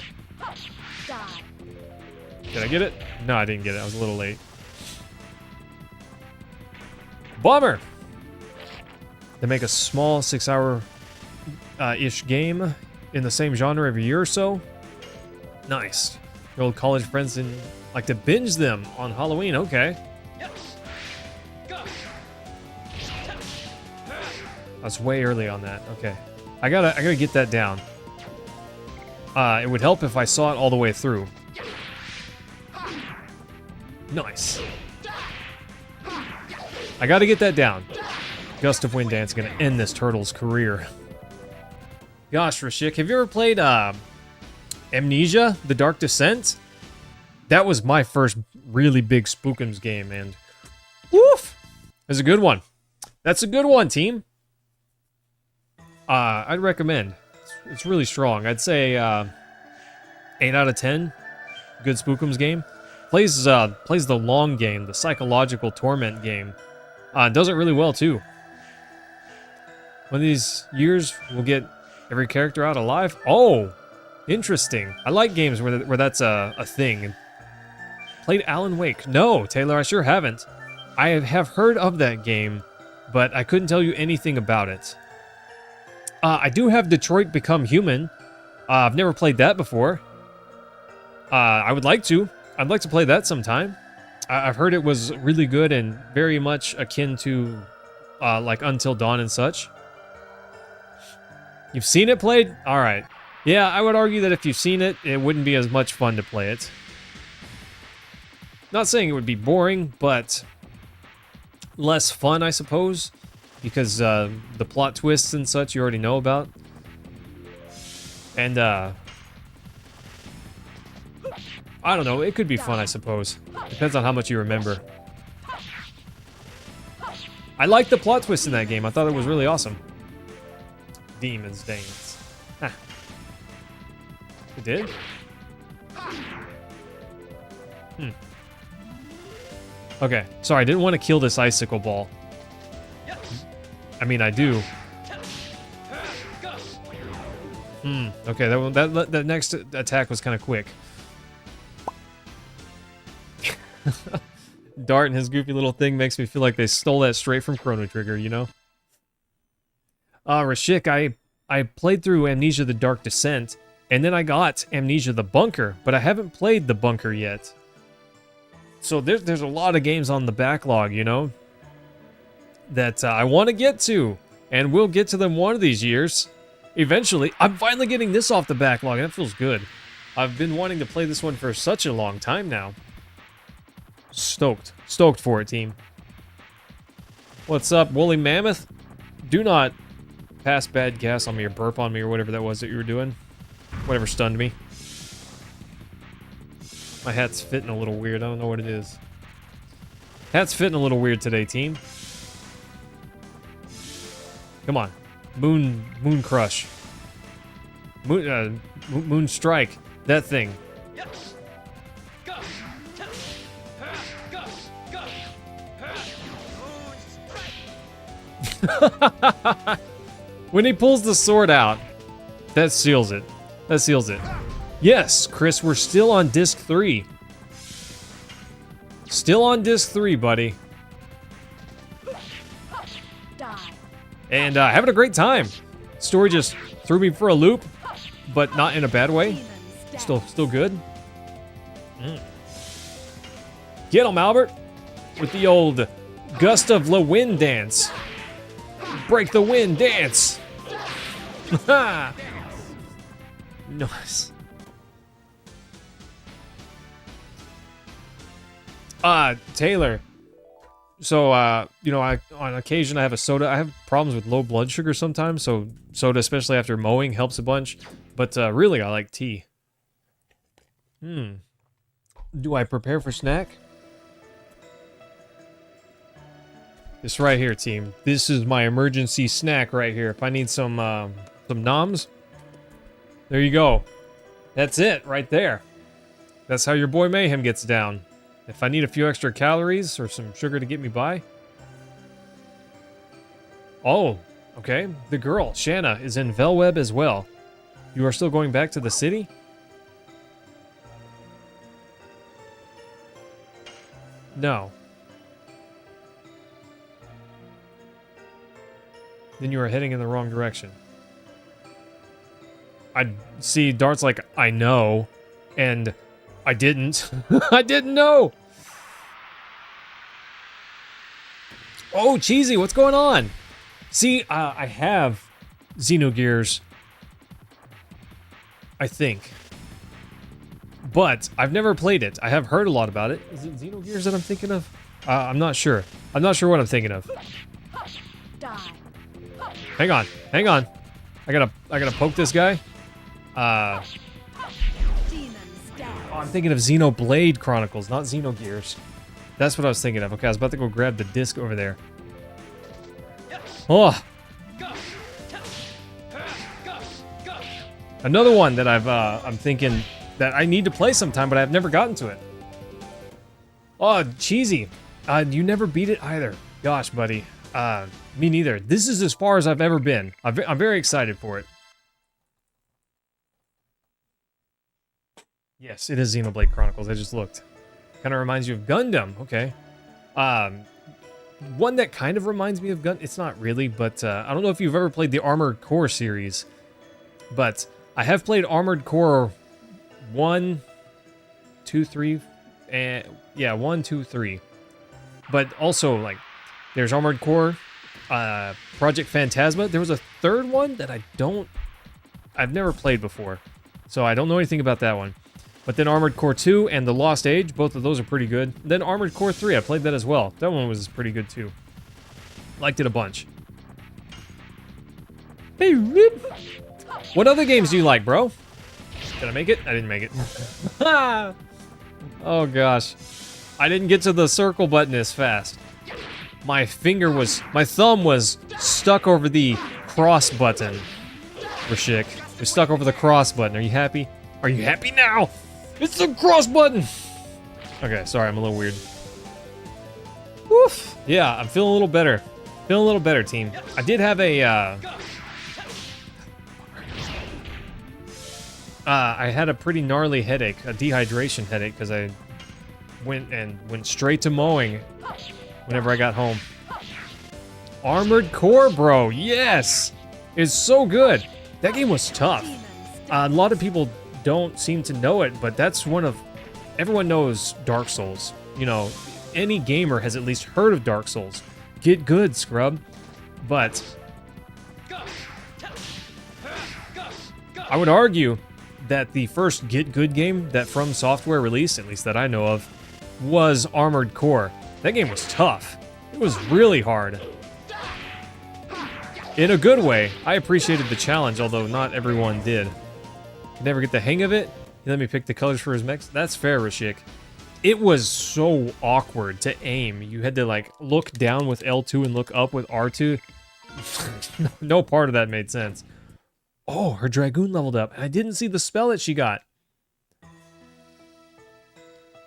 Did I get it? No, I didn't get it. I was a little late. Bummer! They make a small 6-hour ish game in the same genre every year or so. Nice. Your old college friends and like to binge them on Halloween. Okay. That's way early on that. Okay. I gotta get that down. It would help if I saw it all the way through. Nice. I gotta get that down. Gust of Wind Dance is gonna end this turtle's career. Gosh, Rashik, have you ever played Amnesia: The Dark Descent? That was my first really big Spookums game, and woof! That's a good one. That's a good one, team. I'd recommend. It's really strong. I'd say 8 out of 10. Good Spookums game. Plays the long game, the psychological torment game. Does it really well too. One of these years, we'll get every character out alive. Oh, interesting. I like games where that's a thing. Played Alan Wake? No, Taylor, I sure haven't. I have heard of that game, but I couldn't tell you anything about it. I do have Detroit Become Human. I've never played that before. I would like to. I'd like to play that sometime. I've heard it was really good and very much akin to like Until Dawn and such. You've seen it played? All right. Yeah, I would argue that if you've seen it, it wouldn't be as much fun to play it. Not saying it would be boring, but less fun, I suppose, because the plot twists and such you already know about. And I don't know, it could be fun, I suppose. Depends on how much you remember. I liked the plot twist in that game. I thought it was really awesome. Demons dance. Huh. It did? Okay, sorry, I didn't want to kill this icicle ball. I mean, I do. Okay, that next attack was kind of quick. Dart and his goofy little thing makes me feel like they stole that straight from Chrono Trigger, you know? Rashik, I played through Amnesia: The Dark Descent, and then I got Amnesia: The Bunker, but I haven't played The Bunker yet. So there's a lot of games on the backlog, you know, that I want to get to, and we'll get to them one of these years. Eventually, I'm finally getting this off the backlog, and that feels good. I've been wanting to play this one for such a long time now. Stoked for it, team. What's up, Woolly Mammoth? Do not pass bad gas on me or burp on me or whatever that was that you were doing. Whatever stunned me. My hat's fitting a little weird. I don't know what it is. Hat's fitting a little weird today, team. Come on. Moon Crush. Moon Strike. That thing. When he pulls the sword out, that seals it. That seals it. Yes, Chris, we're still on disc 3. Still on disc 3, buddy. And having a great time. Story just threw me for a loop, but not in a bad way. Still good. Get him, Albert, with the old gust of the wind dance. Break the wind dance. Nice. Taylor. So, you know, on occasion I have a soda. I have problems with low blood sugar sometimes, so soda, especially after mowing, helps a bunch. But really, I like tea. Do I prepare for snack? This right here, team. This is my emergency snack right here. If I need some noms, there you go. That's it right there. That's how your boy Mayhem gets down. If I need a few extra calories or some sugar to get me by. Oh, okay. The girl, Shanna, is in Velweb as well. You are still going back to the city? No. Then you are heading in the wrong direction. I see Dart's like, I know, and I didn't. I didn't know. Oh, Cheesy, what's going on? See, I have Xenogears, I think. But I've never played it. I have heard a lot about it. Is it Xenogears that I'm thinking of? I'm not sure. I'm not sure what I'm thinking of. Hang on. Hang on. I gotta poke this guy. Oh, I'm thinking of Xenoblade Chronicles, not Xenogears. That's what I was thinking of. Okay, I was about to go grab the disc over there. Oh! Another one that I'm thinking that I need to play sometime, but I've never gotten to it. Oh, Cheesy. You never beat it either. Gosh, buddy. Me neither. This is as far as I've ever been. I'm very excited for it. Yes, it is Xenoblade Chronicles. I just looked. Kind of reminds you of Gundam. Okay. One that kind of reminds me of Gundam. It's not really, but I don't know if you've ever played the Armored Core series. But I have played Armored Core 1, 2, 3, and yeah, 1, 2, 3. But also, like, there's Armored Core, Project Phantasma. There was a third one that I've never played before. So I don't know anything about that one. But then Armored Core 2 and The Lost Age, both of those are pretty good. Then Armored Core 3, I played that as well. That one was pretty good too. Liked it a bunch. Hey, Rip. What other games do you like, bro? Did I make it? I didn't make it. Oh gosh. I didn't get to the circle button as fast. My thumb was stuck over the cross button. Rashik. You're stuck over the cross button. Are you happy? Are you happy now? It's the cross button! Okay, sorry, I'm a little weird. Woof! Yeah, I'm feeling a little better. Feeling a little better, team. I did have a, I had a pretty gnarly headache, a dehydration headache, because I went straight to mowing whenever I got home. Armored Core, bro, yes! It's so good. That game was tough. A lot of people don't seem to know it, but that's everyone knows Dark Souls. You know, any gamer has at least heard of Dark Souls. Get good, scrub. But I would argue that the first Get Good game that From Software released, at least that I know of, was Armored Core. That game was tough. It was really hard. In a good way. I appreciated the challenge, although not everyone did. Never get the hang of it. He let me pick the colors for his mechs. That's fair, Rashik. It was so awkward to aim. You had to, like, look down with L2 and look up with R2. No part of that made sense. Oh, her Dragoon leveled up. And I didn't see the spell that she got.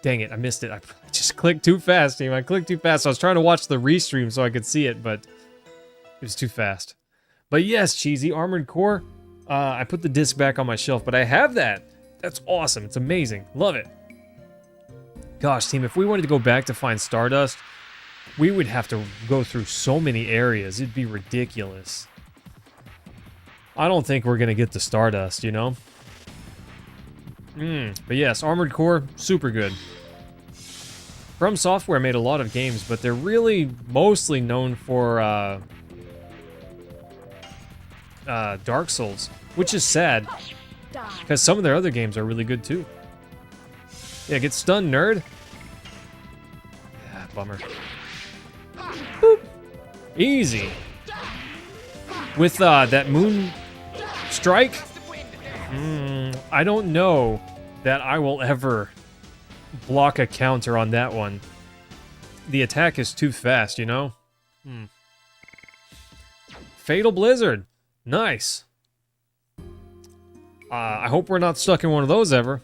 Dang it, I missed it. I just clicked too fast, team. I clicked too fast. I was trying to watch the restream so I could see it, but It was too fast. But yes, Cheesy, Armored Core. I put the disc back on my shelf, but I have that. That's awesome. It's amazing. Love it. Gosh, team, if we wanted to go back to find Stardust, we would have to go through so many areas. It'd be ridiculous. I don't think we're going to get the Stardust, you know? But yes, Armored Core, super good. From Software made a lot of games, but they're really mostly known for Dark Souls, which is sad, because some of their other games are really good too. Yeah, get stunned, nerd. Yeah, bummer. Boop. Easy. With that moon strike, I don't know that I will ever block a counter on that one. The attack is too fast, you know? Fatal Blizzard. Nice. I hope we're not stuck in one of those ever.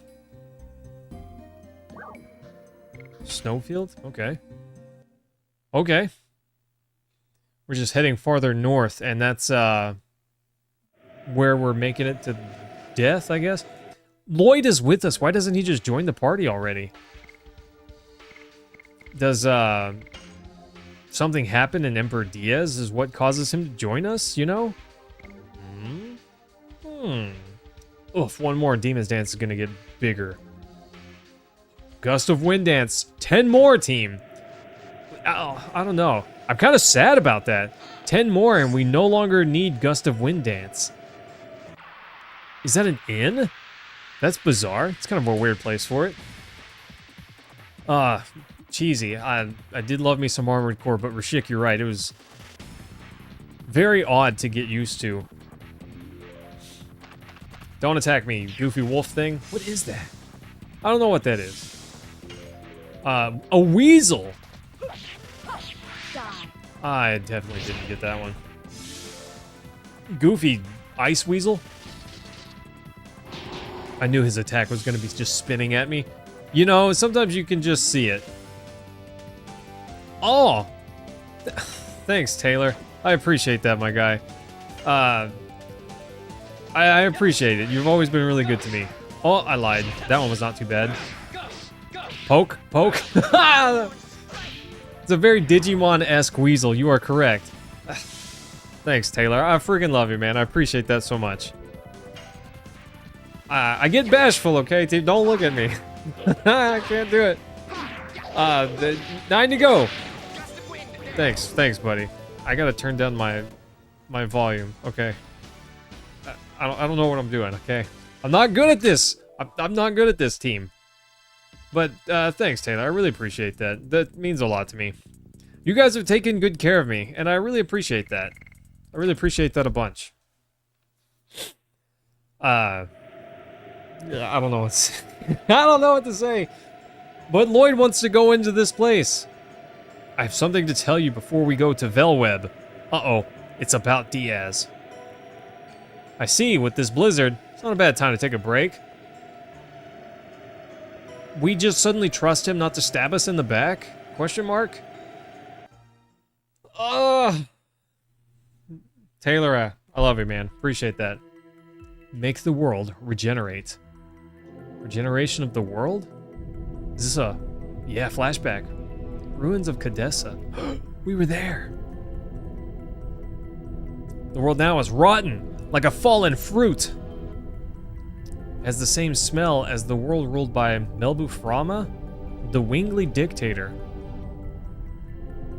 Snowfield? Okay. Okay. We're just heading farther north, and that's where we're making it to death, I guess. Lloyd is with us. Why doesn't he just join the party already? Does something happen in Emperor Diaz is what causes him to join us, you know? Oof, one more Demon's Dance is gonna get bigger. Gust of Wind Dance. 10 more, team. Oh, I don't know. I'm kind of sad about that. 10 more and we no longer need Gust of Wind Dance. Is that an inn? That's bizarre. It's kind of a weird place for it. Cheesy. I did love me some Armored Core, but Rashik, you're right. It was very odd to get used to. Don't attack me, you goofy wolf thing. What is that? I don't know what that is. A weasel. I definitely didn't get that one. Goofy ice weasel. I knew his attack was going to be just spinning at me. You know, sometimes you can just see it. Oh! Thanks, Taylor. I appreciate that, my guy. I appreciate it. You've always been really good to me. Oh, I lied. That one was not too bad. Poke? Poke? It's a very Digimon-esque weasel. You are correct. Thanks, Taylor. I freaking love you, man. I appreciate that so much. I get bashful, okay, team? Don't look at me. I can't do it. 9 to go. Thanks, buddy. I gotta turn down my volume. Okay. I don't know what I'm doing. Okay. I'm not good at this. I'm not good at this, team. But thanks, Taylor. I really appreciate that. That means a lot to me. You guys have taken good care of me, and I really appreciate that. I really appreciate that a bunch. Yeah, I don't know what I don't know what to say. But Lloyd wants to go into this place. I have something to tell you before we go to Velweb. Uh-oh, it's about Diaz. I see, with this blizzard, it's not a bad time to take a break. We just suddenly trust him not to stab us in the back? Question mark? Taylor, I love you, man. Appreciate that. Make the world regenerate. Regeneration of the world? Is this a... Yeah, flashback. Ruins of Cadessa. We were there. The world now is rotten, like a fallen fruit. Has the same smell as the world ruled by Melbu Frama, the Wingly dictator.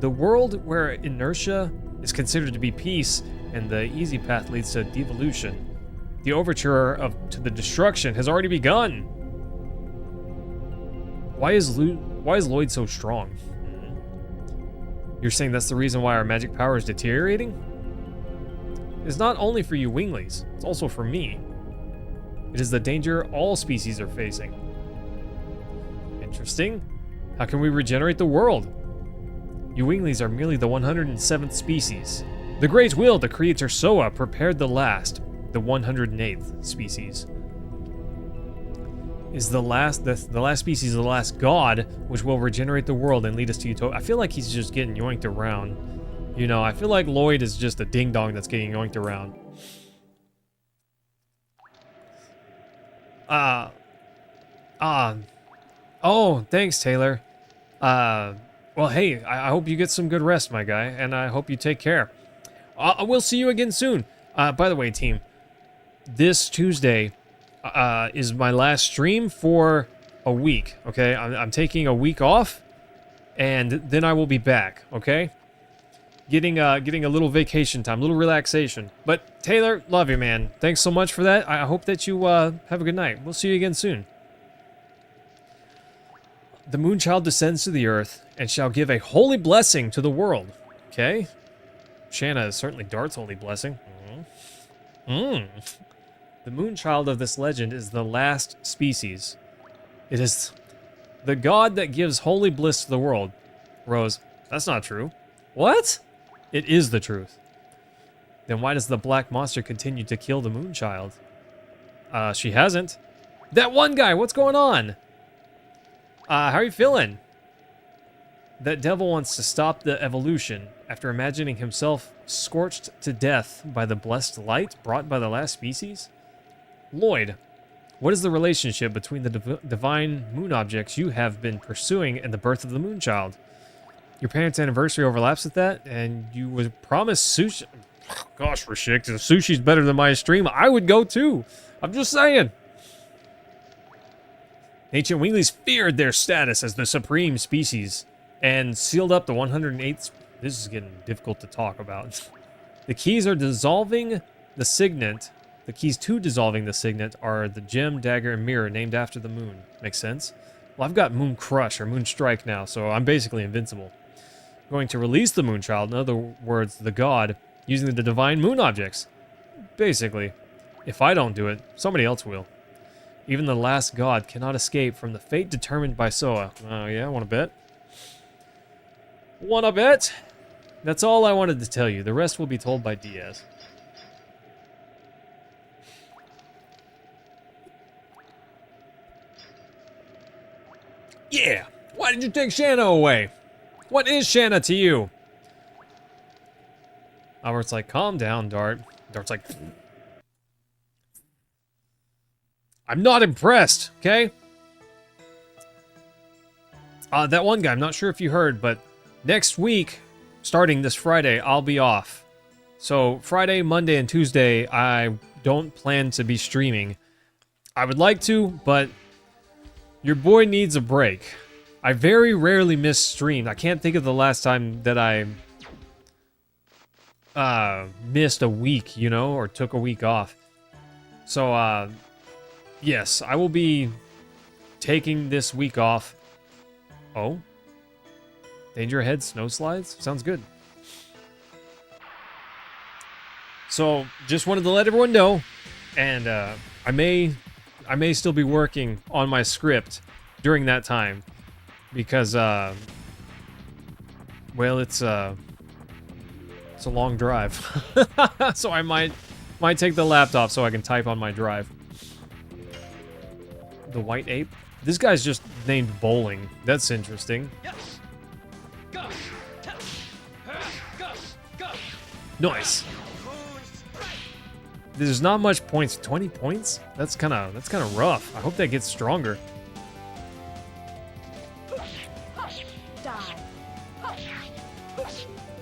The world where inertia is considered to be peace and the easy path leads to devolution. The overture to the destruction has already begun. Why is Lloyd so strong? You're saying that's the reason why our magic power is deteriorating? It's not only for you Winglies, it's also for me. It is the danger all species are facing. Interesting. How can we regenerate the world? You Winglies are merely the 107th species. The Great Will, the creator Soa, prepared the last, the 108th species. Is the last species the last god, which will regenerate the world and lead us to utopia? I feel like he's just getting yoinked around. You know, I feel like Lloyd is just a ding-dong that's getting yoinked around. Oh, thanks, Taylor. Well, hey, I hope you get some good rest, my guy, and I hope you take care. We'll see you again soon. By the way, team, this Tuesday is my last stream for a week, okay? I'm taking a week off, and then I will be back, okay? Getting a little vacation time, a little relaxation. But, Taylor, love you, man. Thanks so much for that. I hope that you have a good night. We'll see you again soon. The Moonchild descends to the earth and shall give a holy blessing to the world. Okay? Shanna is certainly Dart's holy blessing. The Moonchild of this legend is the last species. It is the god that gives holy bliss to the world. Rose, that's not true. What? It is the truth. Then why does the black monster continue to kill the Moonchild? She hasn't. That one guy, what's going on? How are you feeling? That devil wants to stop the evolution after imagining himself scorched to death by the blessed light brought by the last species? Lloyd, what is the relationship between the divine moon objects you have been pursuing and the birth of the Moonchild? Your parents' anniversary overlaps with that, and you was promised sushi. Gosh, Rashik, if sushi's better than my stream, I would go too. I'm just saying. Ancient Winglies feared their status as the supreme species and sealed up the 108th. This is getting difficult to talk about. The keys are dissolving the signet. The keys to dissolving the signet are the gem, dagger, and mirror named after the moon. Makes sense? Well, I've got Moon Crush or Moon Strike now, so I'm basically invincible. I'm going to release the Moonchild, in other words, the god, using the divine moon objects. Basically, if I don't do it, somebody else will. Even the last god cannot escape from the fate determined by Soa. Oh yeah, wanna bet? Wanna bet? That's all I wanted to tell you. The rest will be told by Diaz. Yeah! Why did you take Shanna away? What is Shanna to you? Albert's like, calm down, Dart. Dart's like... I'm not impressed, okay? That one guy, I'm not sure if you heard, but next week, starting this Friday, I'll be off. So Friday, Monday, and Tuesday, I don't plan to be streaming. I would like to, but your boy needs a break. I very rarely miss stream. I can't think of the last time that I missed a week, you know, or took a week off. So, yes, I will be taking this week off. Oh? Danger ahead, snow slides? Sounds good. So, just wanted to let everyone know, and I may still be working on my script during that time, because, well, it's a long drive. So I might take the laptop so I can type on my drive. The White Ape? This guy's just named Bowling. That's interesting. Nice. There's not much points. 20 points? That's kind of rough. I hope that gets stronger.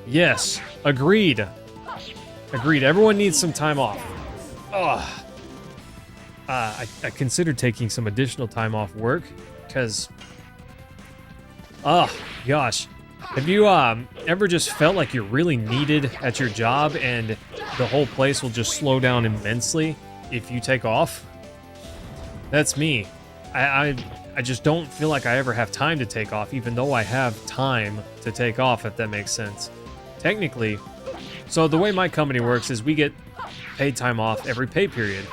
Yes, agreed. Agreed. Everyone needs some time off. Ugh. I considered taking some additional time off work, because... Oh, gosh. Have you ever just felt like you're really needed at your job and the whole place will just slow down immensely if you take off? That's me. I just don't feel like I ever have time to take off, even though I have time to take off, if that makes sense. Technically, so the way my company works is we get paid time off every pay period.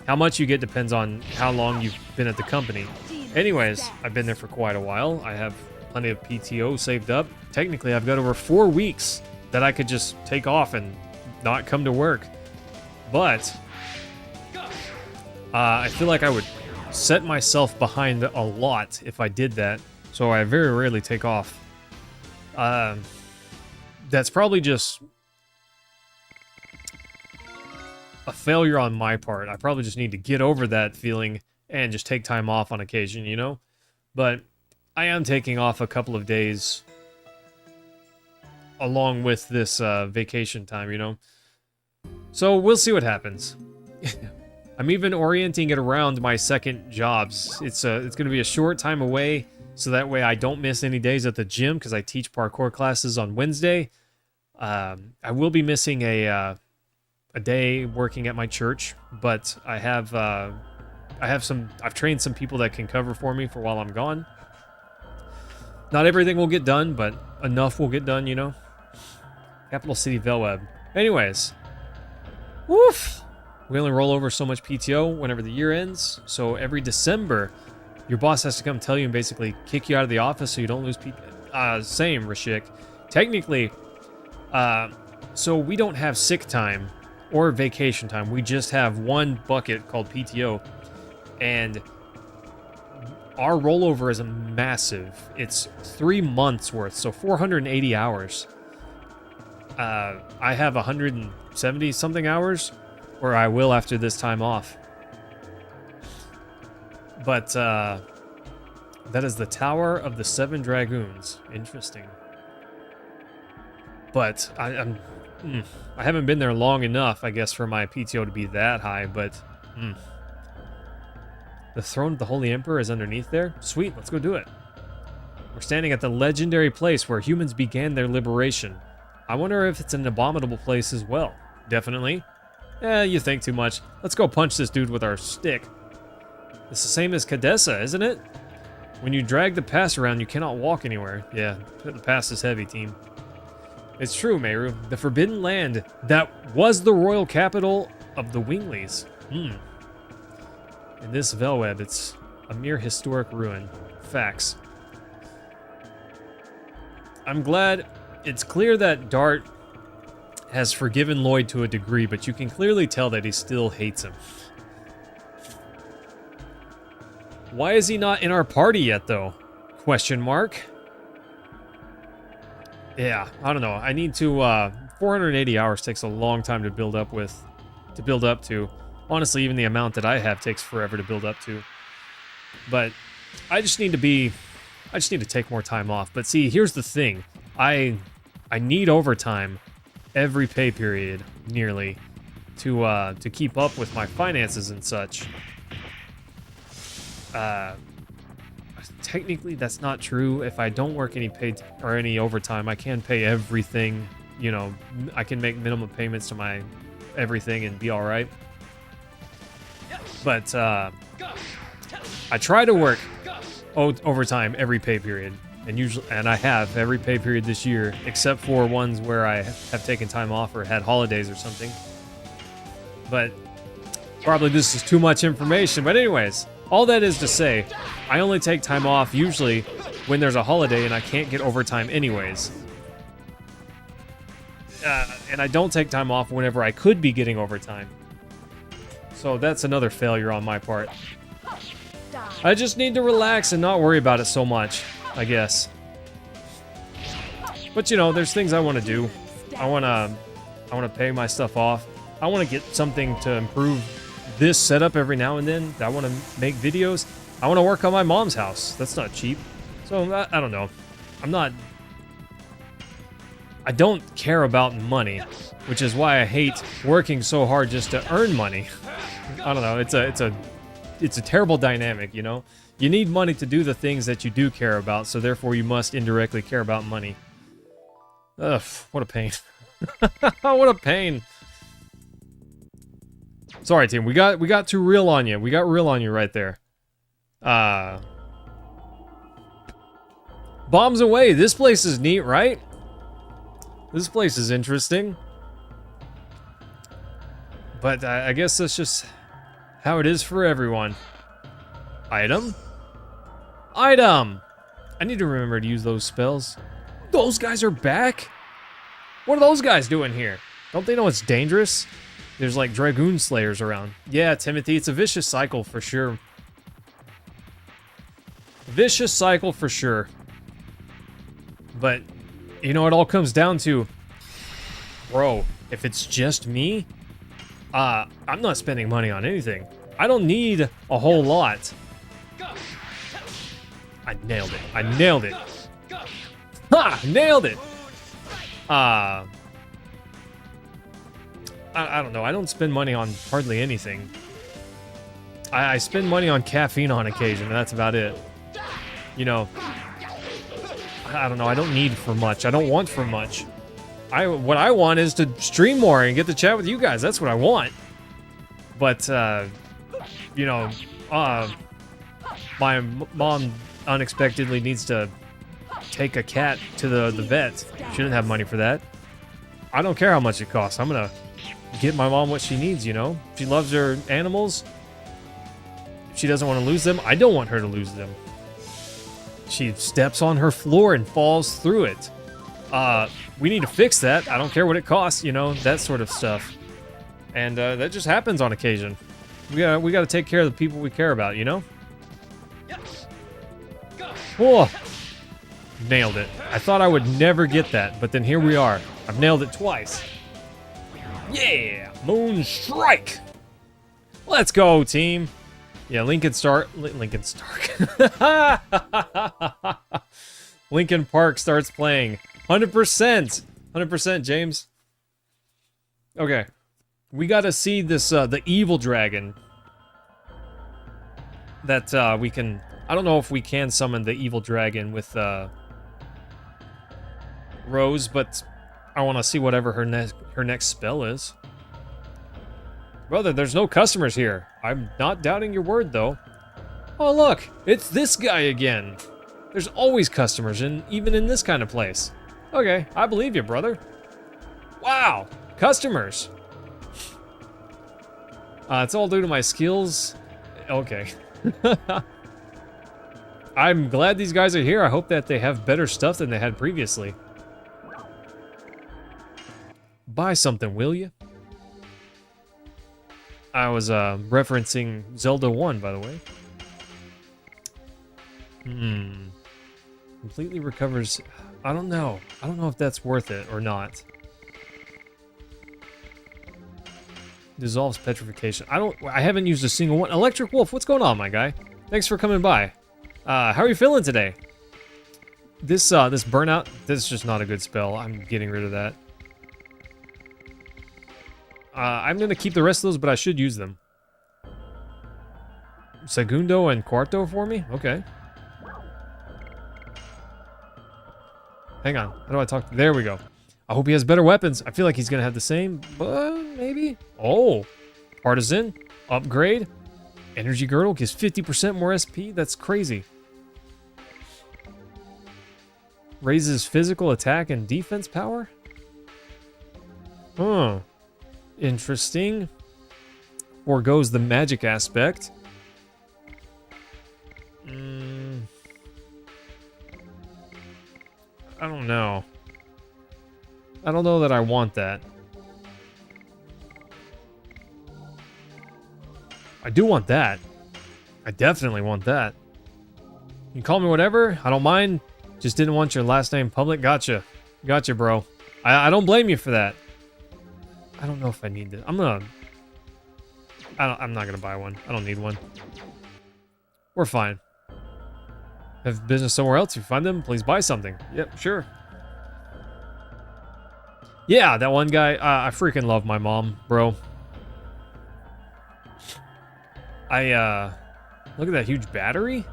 How much you get depends on how long you've been at the company. Anyways, I've been there for quite a while. I have plenty of PTO saved up. Technically, I've got over 4 weeks that I could just take off and not come to work. But I feel like I would set myself behind a lot if I did that. So I very rarely take off. That that's probably just a failure on my part. I probably just need to get over that feeling and just take time off on occasion, you know? But I am taking off a couple of days along with this vacation time, you know? So we'll see what happens. I'm even orienting it around my second jobs. It's going to be a short time away, so that way I don't miss any days at the gym, because I teach parkour classes on Wednesday. I will be missing a day working at my church, but I've trained some people that can cover for me for while I'm gone. Not everything will get done, but enough will get done, you know? Capital City Velweb. Anyways. Woof! We only roll over so much PTO whenever the year ends, so every December, your boss has to come tell you and basically kick you out of the office so you don't lose PTO. Same, Rashik. Technically, so we don't have sick time or vacation time. We just have one bucket called PTO, and our rollover is massive. It's 3 months worth, so 480 hours. I have 170 something hours, or I will after this time off. But that is the Tower of the Seven Dragoons. Interesting. But I haven't been there long enough, I guess, for my PTO to be that high, but the throne of the Holy Emperor is underneath there? Sweet, let's go do it. We're standing at the legendary place where humans began their liberation. I wonder if it's an abominable place as well. Definitely. You think too much. Let's go punch this dude with our stick. It's the same as Cadessa, isn't it? When you drag the pass around, you cannot walk anywhere. Yeah, the pass is heavy, team. It's true, Meru. The Forbidden Land that was the royal capital of the Winglies. In this Velweb, it's a mere historic ruin. Facts. I'm glad. It's clear that Dart has forgiven Lloyd to a degree, but you can clearly tell that he still hates him. Why is he not in our party yet, though? Question mark. Yeah, I don't know. I need to, 480 hours takes a long time to build up to. Honestly, even the amount that I have takes forever to build up to. But I just need to take more time off. But see, here's the thing. I need overtime every pay period, nearly, to keep up with my finances and such. Technically, that's not true. If I don't work any paid or any overtime, I can pay everything. You know, I can make minimum payments to my everything and be all right. But I try to work overtime every pay period, and I have every pay period this year, except for ones where I have taken time off or had holidays or something. But probably this is too much information. But anyways, all that is to say, I only take time off usually when there's a holiday and I can't get overtime anyways. And I don't take time off whenever I could be getting overtime. So that's another failure on my part. I just need to relax and not worry about it so much, I guess. But you know, there's things I want to do. I want to pay my stuff off. I want to get something to improve this setup every now and then. I want to make videos. I want to work on my mom's house. That's not cheap. So I don't know. I don't care about money, which is why I hate working so hard just to earn money. I don't know. It's a terrible dynamic, you know? You need money to do the things that you do care about, so therefore you must indirectly care about money. Ugh, what a pain. What a pain. Sorry, team. We got too real on you. We got real on you right there. Bombs away. This place is neat, right? This place is interesting. But I guess that's just how it is for everyone. Item? Item! I need to remember to use those spells. Those guys are back? What are those guys doing here? Don't they know it's dangerous? There's like Dragoon Slayers around. Yeah, Timothy, it's a vicious cycle for sure. Vicious cycle for sure. But, you know, it all comes down to Bro, if it's just me, I'm not spending money on anything. I don't need a whole lot. I nailed it. I nailed it. Ha! Nailed it! I don't know. I don't spend money on hardly anything. I spend money on caffeine on occasion, and that's about it. You know, I don't know. I don't need for much. I don't want for much. What I want is to stream more and get to chat with you guys. That's what I want. But, you know, my mom unexpectedly needs to take a cat to the vet. She didn't have money for that. I don't care how much it costs. I'm gonna get my mom what she needs, you know? She loves her animals. If she doesn't want to lose them, I don't want her to lose them. She steps on her floor and falls through it. We need to fix that. I don't care what it costs, you know, that sort of stuff. And that just happens on occasion. We gotta take care of the people we care about, you know? Whoa! Nailed it. I thought I would never get that, but then here we are. I've nailed it twice. Yeah! Moon Strike! Let's go, team! Yeah, Lincoln Stark. Lincoln Park starts playing. 100%! 100%, James. Okay. We gotta see this, the evil dragon. That, we can... I don't know if we can summon the evil dragon with, Rose, but I want to see whatever her next spell is. Brother, there's no customers here. I'm not doubting your word, though. Oh, look! It's this guy again! There's always customers, even in this kind of place. Okay, I believe you, brother. Wow! Customers! It's all due to my skills. Okay. I'm glad these guys are here. I hope that they have better stuff than they had previously. Buy something, will you? I was referencing Zelda 1, by the way. Completely recovers... I don't know. I don't know if that's worth it or not. Dissolves petrification. I haven't used a single one. Electric Wolf, what's going on, my guy? Thanks for coming by. How are you feeling today? This burnout, this is just not a good spell. I'm getting rid of that. I'm gonna keep the rest of those, but I should use them. Segundo and Cuarto for me? Okay. Hang on, how do I talk? There we go. I hope he has better weapons. I feel like he's gonna have the same, but maybe? Oh, Partisan, upgrade. Energy Girdle gives 50% more SP? That's crazy. Raises physical attack and defense power? Huh. Interesting. Forgoes the magic aspect. I don't know. I don't know that I want that. I do want that. I definitely want that. You can call me whatever. I don't mind. Just didn't want your last name public. Gotcha. Gotcha, bro. I don't blame you for that. I don't know if I need this. I'm not gonna buy one. I don't need one. We're fine. Have business somewhere else. If you find them, please buy something. Yep, sure. Yeah, that one guy. I freaking love my mom, bro. Look at that huge battery.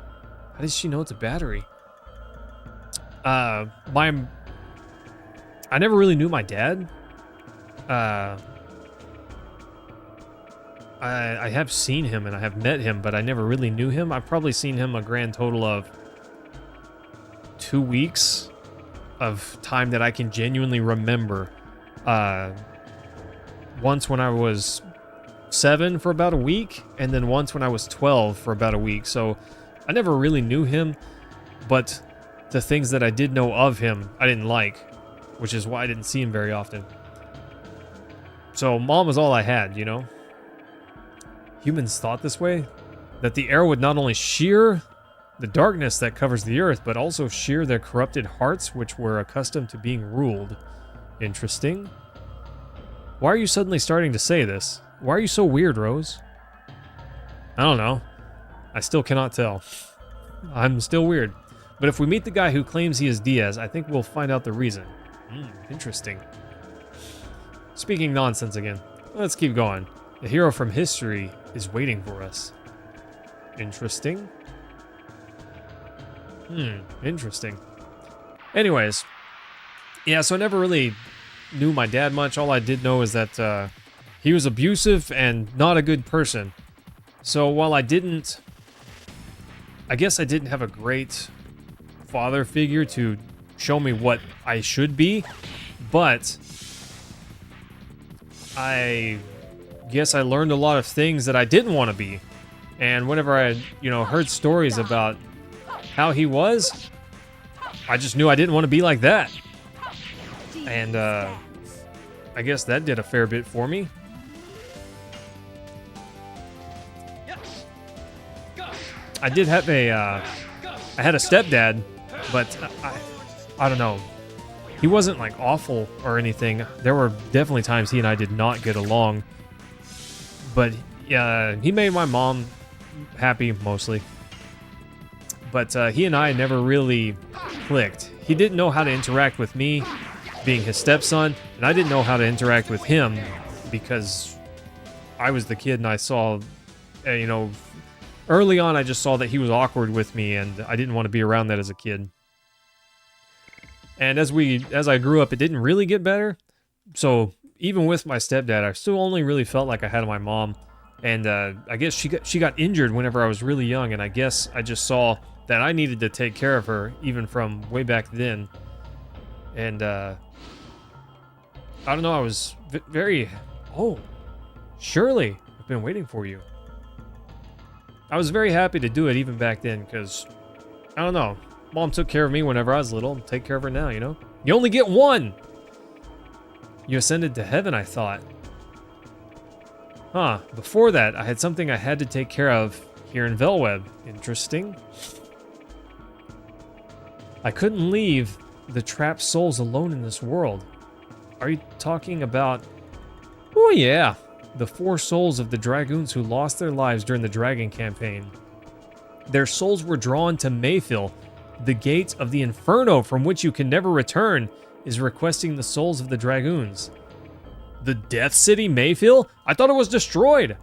How does she know it's a battery? I never really knew my dad. I have seen him and I have met him, but I never really knew him. I've probably seen him a grand total of 2 weeks of time that I can genuinely remember. Once when I was 7 for about a week, and then once when I was 12 for about a week. So I never really knew him, but the things that I did know of him, I didn't like, which is why I didn't see him very often. So mom was all I had, you know? Humans thought this way, that the air would not only shear the darkness that covers the earth, but also shear their corrupted hearts, which were accustomed to being ruled. Interesting. Why are you suddenly starting to say this? Why are you so weird, Rose? I don't know. I still cannot tell. I'm still weird. But if we meet the guy who claims he is Diaz, I think we'll find out the reason. Interesting. Speaking nonsense again. Let's keep going. The hero from history is waiting for us. Interesting. Interesting. Anyways. Yeah, so I never really knew my dad much. All I did know is that he was abusive and not a good person. So while I guess I didn't have a great father figure to show me what I should be, but I guess I learned a lot of things that I didn't want to be. And whenever I, heard stories about how he was, I just knew I didn't want to be like that. And I guess that did a fair bit for me. I did have I had a stepdad, but I don't know. He wasn't like awful or anything. There were definitely times he and I did not get along. But yeah, he made my mom happy mostly. But he and I never really clicked. He didn't know how to interact with me, being his stepson, and I didn't know how to interact with him because I was the kid and I saw, early on I just saw that he was awkward with me and I didn't want to be around that as a kid. And as I grew up, it didn't really get better. So even with my stepdad, I still only really felt like I had my mom. And I guess she got injured whenever I was really young, and I guess I just saw that I needed to take care of her even from way back then. And I don't know, I was very... Oh, Shirley, I've been waiting for you. I was very happy to do it even back then because, I don't know, Mom took care of me whenever I was little. Take care of her now, You only get one! You ascended to heaven, I thought. Huh, before that, I had something I had to take care of here in Velweb. Interesting. I couldn't leave the trapped souls alone in this world. Are you talking about... Oh yeah, the 4 souls of the Dragoons who lost their lives during the Dragon campaign. Their souls were drawn to Mayfield. The gate of the Inferno from which you can never return is requesting the souls of the Dragoons. The Death City Mayfield? I thought it was destroyed.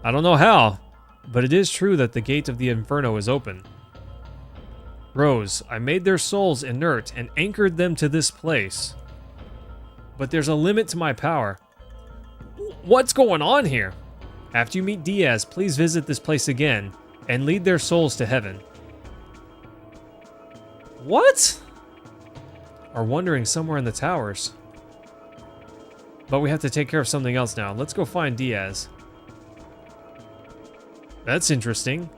I don't know how, but it is true that the gate of the Inferno is open. Rose, I made their souls inert and anchored them to this place. But there's a limit to my power. What's going on here? After you meet Diaz, please visit this place again and lead their souls to heaven. What? Are wandering somewhere in the towers. But we have to take care of something else now. Let's go find Diaz. That's interesting.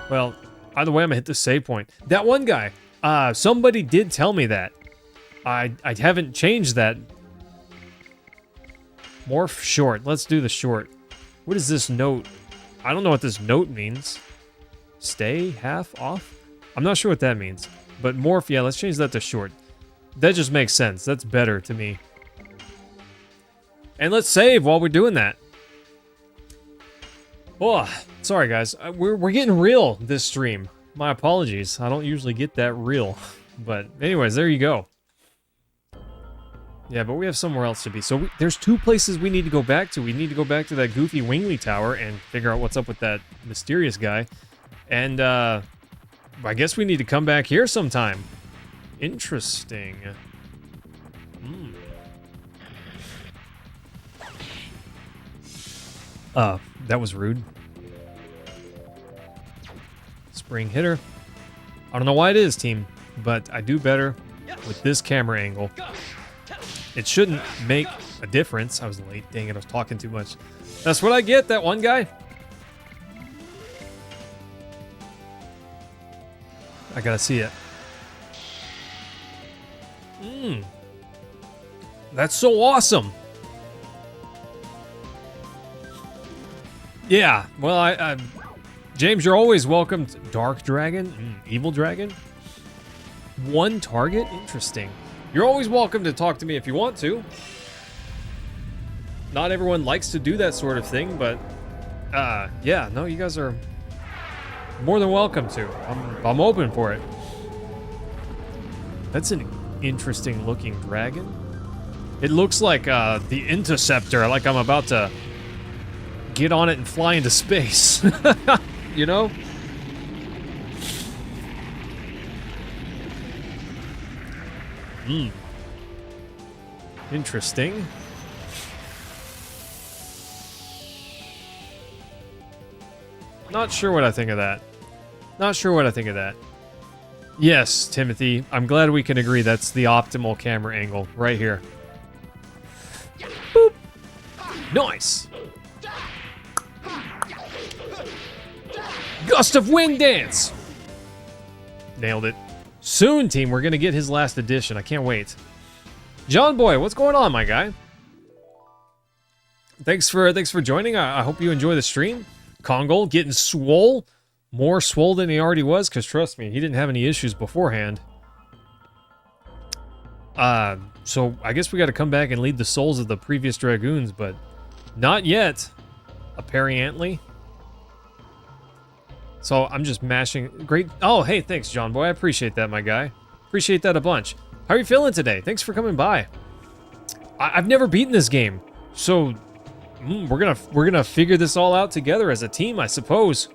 Well, either way, I'm gonna hit the save point. That one guy, somebody did tell me that. I haven't changed that. Morph short. Let's do the short. What is this note? I don't know what this note means. Stay half off? I'm not sure what that means. But morph, yeah, let's change that to short. That just makes sense. That's better to me. And let's save while we're doing that. Oh, sorry guys. We're getting real this stream. My apologies. I don't usually get that real. But anyways, there you go. Yeah, but we have somewhere else to be. So there's 2 places we need to go back to. We need to go back to that goofy Wingley Tower and figure out what's up with that mysterious guy. And I guess we need to come back here sometime. Interesting. That was rude. Spring hitter. I don't know why it is, team, but I do better with this camera angle. It shouldn't make a difference. I was late. Dang it, I was talking too much. That's what I get, that one guy. I gotta see it. That's so awesome. Yeah, well, James, you're always welcome. Dark Dragon? Evil Dragon? 1 target? Interesting. You're always welcome to talk to me if you want to. Not everyone likes to do that sort of thing, but yeah, no, you guys are more than welcome to. I'm open for it. That's an interesting looking dragon. It looks like the Interceptor, like I'm about to get on it and fly into space. You know? Interesting. Not sure what I think of that. Not sure what I think of that. Yes, Timothy, I'm glad we can agree that's the optimal camera angle right here. Boop. Nice. Gust of wind dance. Nailed it. Soon, team, we're gonna get his last edition. I can't wait. John Boy, what's going on, my guy? Thanks for joining. I hope you enjoy the stream. Kongol getting swole. More swole than he already was, because trust me, he didn't have any issues beforehand. So I guess we got to come back and lead the souls of the previous Dragoons, but not yet, apparently. So I'm just mashing. Great. Oh, hey, thanks, John Boy. I appreciate that, my guy. Appreciate that a bunch. How are you feeling today? Thanks for coming by. I've never beaten this game, so we're gonna figure this all out together as a team, I suppose.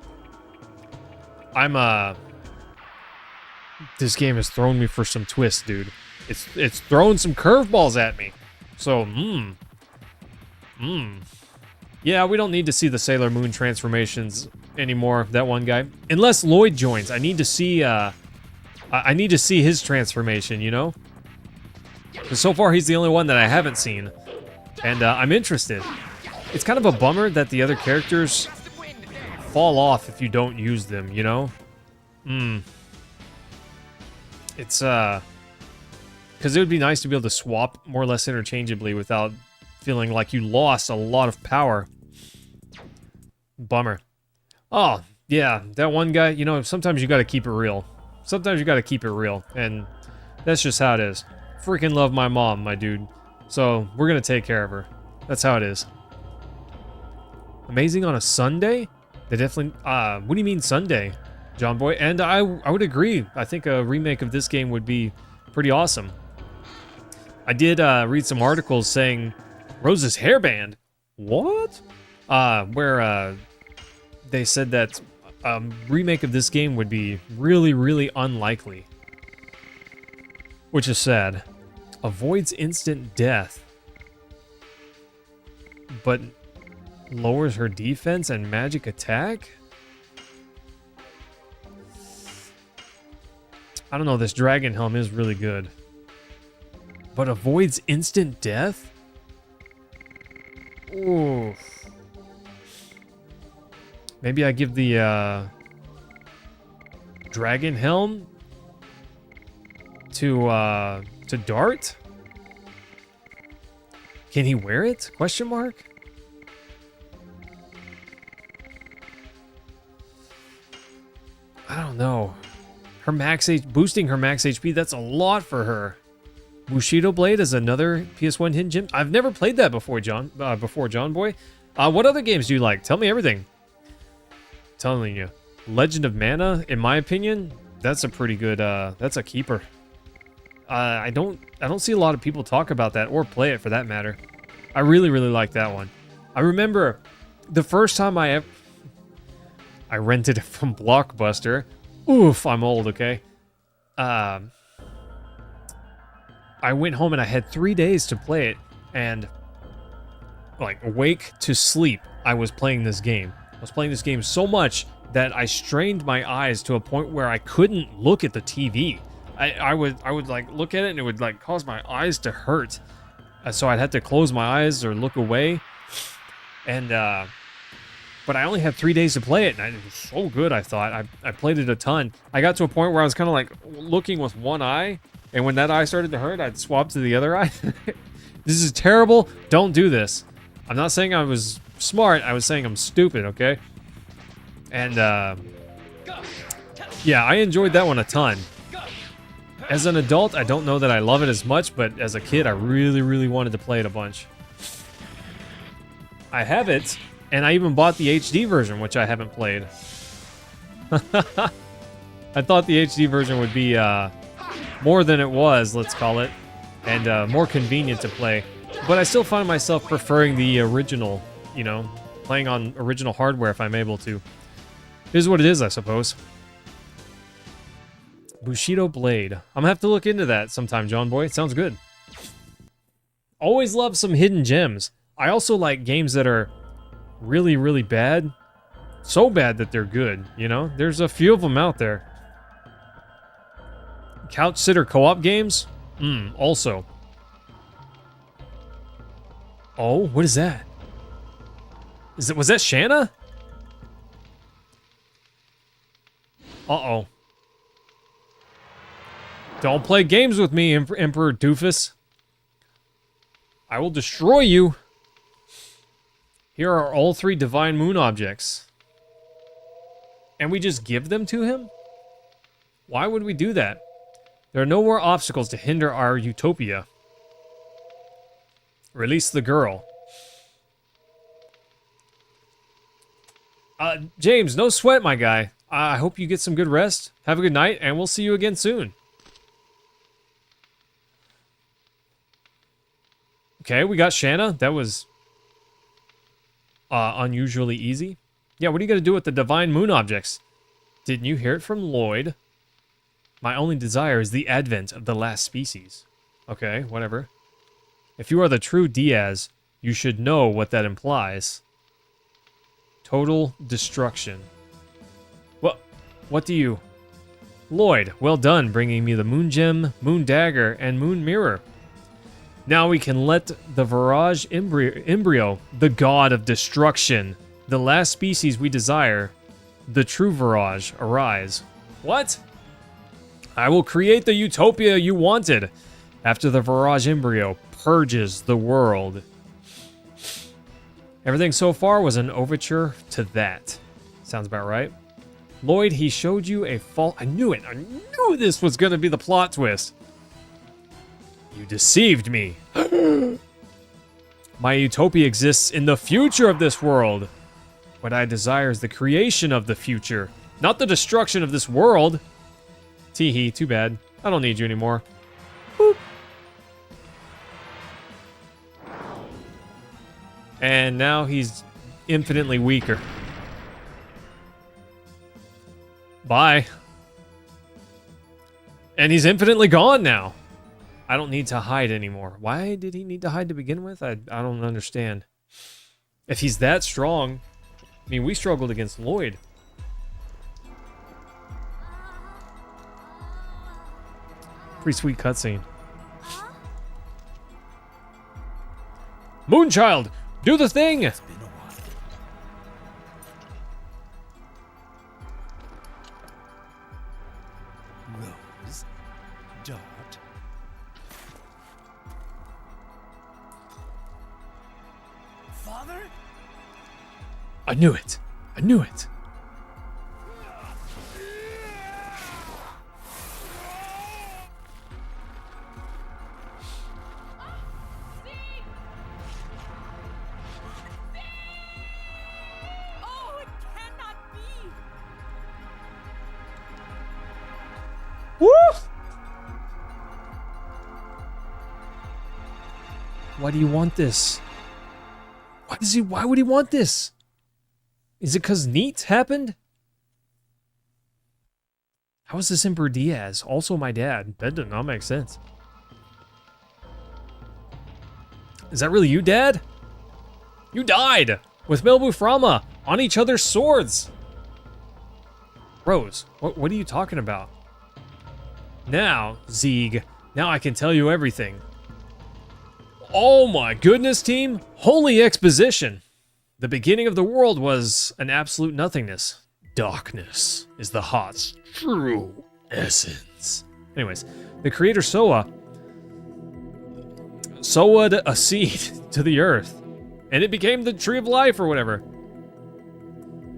This game has thrown me for some twists, dude. It's throwing some curveballs at me. So, yeah, we don't need to see the Sailor Moon transformations anymore, that one guy. Unless Lloyd joins. I need to see his transformation, you know? Because so far he's the only one that I haven't seen. And I'm interested. It's kind of a bummer that the other characters fall off if you don't use them, you know? It's, because it would be nice to be able to swap more or less interchangeably without feeling like you lost a lot of power. Bummer. Oh, yeah, that one guy, you know, sometimes you gotta keep it real. Sometimes you gotta keep it real, and that's just how it is. Freaking love my mom, my dude. So, we're gonna take care of her. That's how it is. Amazing on a Sunday? They definitely, what do you mean Sunday, John Boy? And I would agree. I think a remake of this game would be pretty awesome. I did read some articles saying Rose's hairband. What? Where they said that a remake of this game would be really, really unlikely. Which is sad. Avoids instant death, but lowers her defense and magic attack? I don't know, this dragon helm is really good. But avoids instant death? Oof. Maybe I give the dragon helm to Dart? Can he wear it? Question mark? I don't know. Her max boosting her max HP, that's a lot for her. Bushido Blade is another PS1 hidden gem. I've never played that before, John Boy. What other games do you like? Tell me everything. Telling you. Legend of Mana, in my opinion, that's a pretty good that's a keeper. I don't see a lot of people talk about that or play it for that matter. I really, really like that one. I remember the first time I rented it from Blockbuster. Oof, I'm old, okay? I went home and I had 3 days to play it, and like awake to sleep, I was playing this game. I was playing this game so much that I strained my eyes to a point where I couldn't look at the TV. I would like look at it and it would like cause my eyes to hurt. So I'd have to close my eyes or look away. And but I only had 3 days to play it, and it was so good, I thought. I played it a ton. I got to a point where I was kind of like looking with one eye, and when that eye started to hurt, I'd swap to the other eye. This is terrible. Don't do this. I'm not saying I was smart. I was saying I'm stupid, okay? And yeah, I enjoyed that one a ton. As an adult, I don't know that I love it as much, but as a kid, I really, really wanted to play it a bunch. I have it, and I even bought the HD version, which I haven't played. I thought the HD version would be more than it was, let's call it, and more convenient to play. But I still find myself preferring the original, you know, playing on original hardware if I'm able to. It is what it is, I suppose. Bushido Blade. I'm gonna have to look into that sometime, John Boy. It sounds good. Always love some hidden gems. I also like games that are really, really bad. So bad that they're good, you know? There's a few of them out there. Couch sitter co-op games? Also. Oh, what is that? Was that Shanna? Uh-oh. Don't play games with me, Emperor Doofus. I will destroy you. Here are all 3 divine moon objects. And we just give them to him? Why would we do that? There are no more obstacles to hinder our utopia. Release the girl. James, no sweat, my guy. I hope you get some good rest. Have a good night, and we'll see you again soon. Okay, we got Shanna. That was unusually easy. Yeah, what are you going to do with the divine moon objects? Didn't you hear it from Lloyd? My only desire is the advent of the last species. Okay, whatever. If you are the true Diaz, you should know what that implies. Total destruction. What do you... Lloyd, well done bringing me the Moon Gem, Moon Dagger, and Moon Mirror. Now we can let the Virage Embryo, the god of destruction, the last species we desire, the true Virage, arise. What? I will create the utopia you wanted after the Virage Embryo purges the world. Everything so far was an overture to that. Sounds about right. Lloyd, he showed you a I knew it. I knew this was going to be the plot twist. You deceived me. My utopia exists in the future of this world. What I desire is the creation of the future, not the destruction of this world. Teehee, too bad. I don't need you anymore. Boop. And now he's infinitely weaker. Bye. And he's infinitely gone now. I don't need to hide anymore. Why did he need to hide to begin with? I don't understand. If he's that strong, I mean, we struggled against Lloyd. Pretty sweet cutscene. Moonchild, do the thing! It's been a while. Rose, Dart. Father? I knew it. I knew it. Oh, it cannot be. Woo! Why do you want this? Why would he want this? Is it because Neat happened? How is this Emperor Diaz? Also my dad. That does not make sense. Is that really you, Dad? You died with Melbu Frama on each other's swords. Rose, what are you talking about? Now, Zeeg, now I can tell you everything. Oh my goodness, team. Holy exposition. The beginning of the world was an absolute nothingness. Darkness is the heart's true essence. Anyways, the creator sowed a seed to the earth, and it became the tree of life or whatever.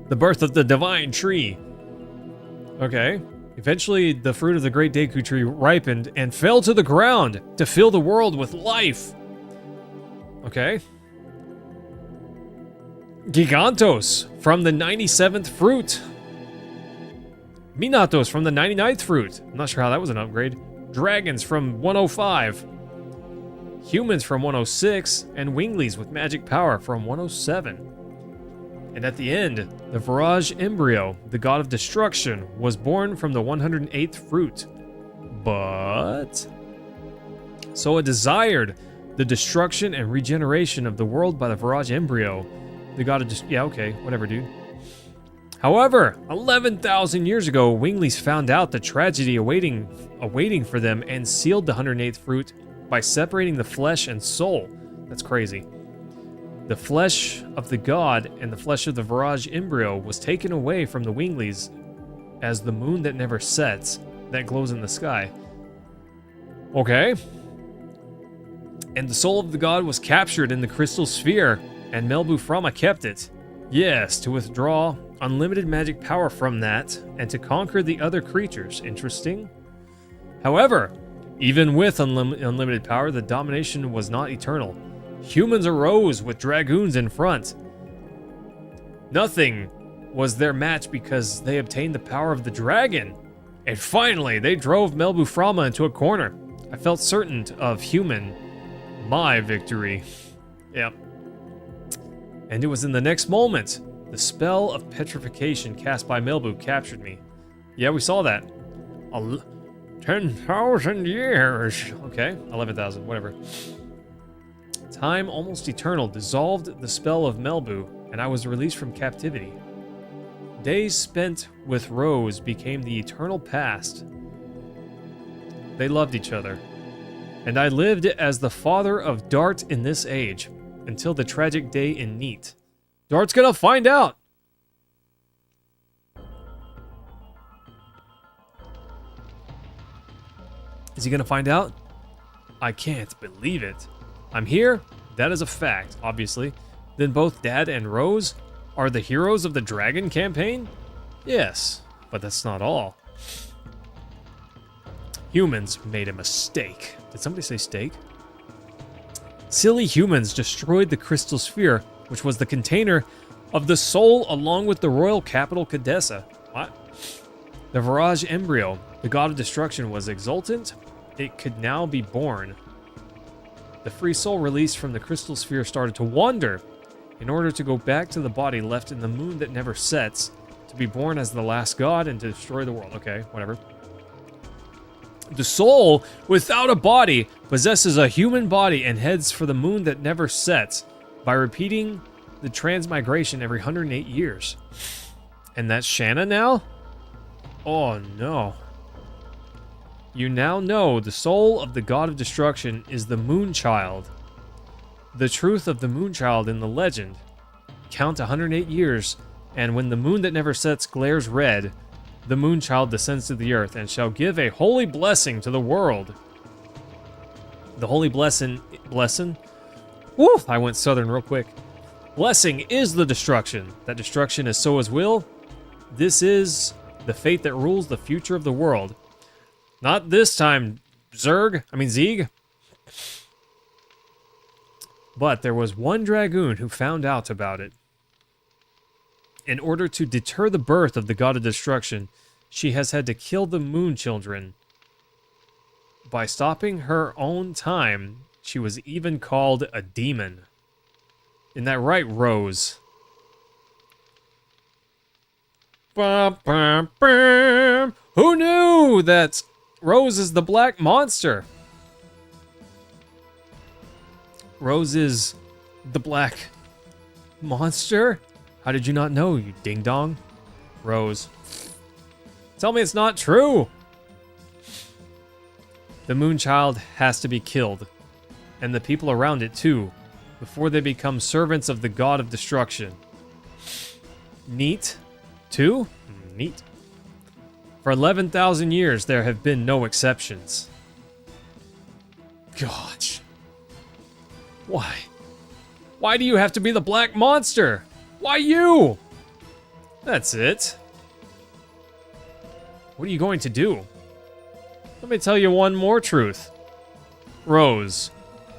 The birth of the divine tree. Okay, Eventually, the fruit of the great Deku tree ripened and fell to the ground to fill the world with life. Okay. Gigantos from the 97th fruit. Minatos from the 99th fruit. I'm not sure how that was an upgrade. Dragons from 105. Humans from 106. And Winglies with magic power from 107. And at the end, the Virage embryo, the god of destruction, was born from the 108th fruit. But Soa desired the destruction and regeneration of the world by the Virage embryo. The god of yeah, okay, whatever, dude. However, 11,000 years ago, Winglies found out the tragedy awaiting for them and sealed the 108th fruit by separating the flesh and soul. That's crazy. The flesh of the god and the flesh of the Virage embryo was taken away from the Winglies as the moon that never sets, that glows in the sky. Okay. And the soul of the god was captured in the crystal sphere, and Melbu Frama kept it. Yes, to withdraw unlimited magic power from that, and to conquer the other creatures. Interesting. However, even with unlimited power, the domination was not eternal. Humans arose with Dragoons in front. Nothing was their match because they obtained the power of the dragon. And finally, they drove Melbu Frama into a corner. I felt certain of my victory. Yep. And it was in the next moment, the spell of petrification cast by Melbu captured me. Yeah, we saw that. 10,000 years. Okay, 11,000, whatever. Time almost eternal dissolved the spell of Melbu, and I was released from captivity. Days spent with Rose became the eternal past. They loved each other, and I lived as the father of Dart in this age, until the tragic day in Neat. Dart's gonna find out! Is he gonna find out? I can't believe it. I'm here, that is a fact, obviously. Then both Dad and Rose are the heroes of the Dragon campaign? Yes, but that's not all. Humans made a mistake. Did somebody say steak? Silly humans destroyed the crystal sphere, which was the container of the soul along with the royal capital Cadessa. What? The Virage embryo, the god of destruction, was exultant. It could now be born. The free soul released from the crystal sphere started to wander in order to go back to the body left in the moon that never sets, to be born as the last god and to destroy the world. Okay, whatever. The soul, without a body, possesses a human body and heads for the moon that never sets by repeating the transmigration every 108 years. And that's Shanna now? Oh no. You now know the soul of the god of destruction is the Moonchild. The truth of the Moonchild in the legend. Count 108 years, and when the moon that never sets glares red, the Moonchild descends to the earth and shall give a holy blessing to the world. The holy blessing? Woo! I went southern real quick. Blessing is the destruction. That destruction is Soa's will. This is the fate that rules the future of the world. Not this time, Zieg. But there was one Dragoon who found out about it. In order to deter the birth of the god of destruction, she has had to kill the moon children. By stopping her own time, she was even called a demon. Isn't that right, Rose? Bum, bum, bum. Who knew that Rose is the black monster? Rose is the black monster? How did you not know, you ding-dong? Rose. Tell me it's not true! The Moonchild has to be killed, and the people around it too, before they become servants of the god of destruction. Neat? Too? Neat. For 11,000 years, there have been no exceptions. Gosh. Why? Why do you have to be the black monster? Why you? That's it. What are you going to do? Let me tell you one more truth. Rose,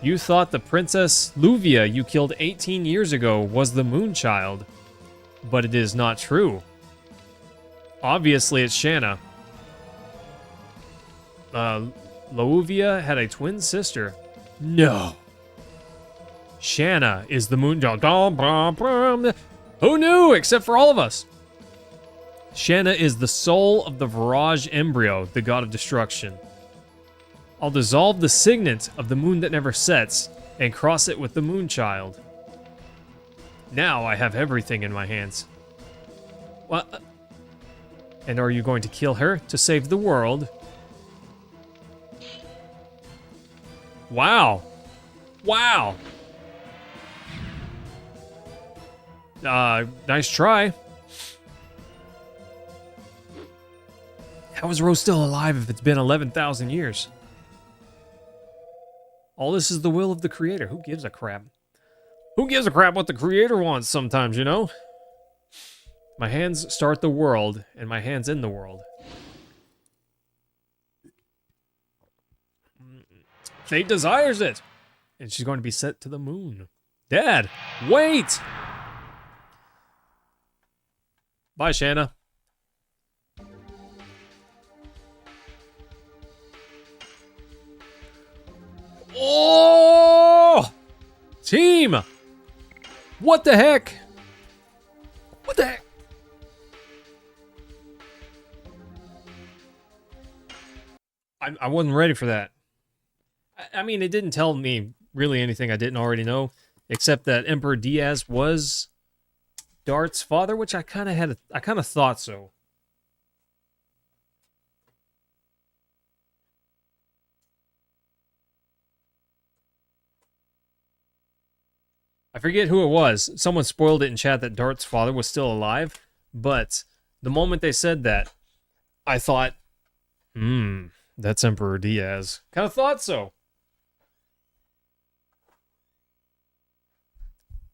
you thought the Princess Luvia you killed 18 years ago was the Moonchild, but it is not true. Obviously, it's Shanna. Luvia had a twin sister. No. Shanna is the Moonchild. Who knew, except for all of us? Shanna is the soul of the Virage embryo, the god of destruction. I'll dissolve the signet of the moon that never sets and cross it with the Moonchild. Now I have everything in my hands. What? And are you going to kill her to save the world? Wow. Wow. Nice try. How is Rose still alive if it's been 11,000 years? All this is the will of the creator. Who gives a crap? Who gives a crap what the creator wants sometimes, you know? My hands start the world, and my hands end the world. Fate desires it. And she's going to be set to the moon. Dad, wait! Bye, Shanna. Oh! Team! What the heck? What the heck? I wasn't ready for that. I mean, it didn't tell me really anything I didn't already know, except that Emperor Diaz was Dart's father, which I kind of thought so. I forget who it was. Someone spoiled it in chat that Dart's father was still alive, but the moment they said that, I thought, that's Emperor Diaz. Kind of thought so.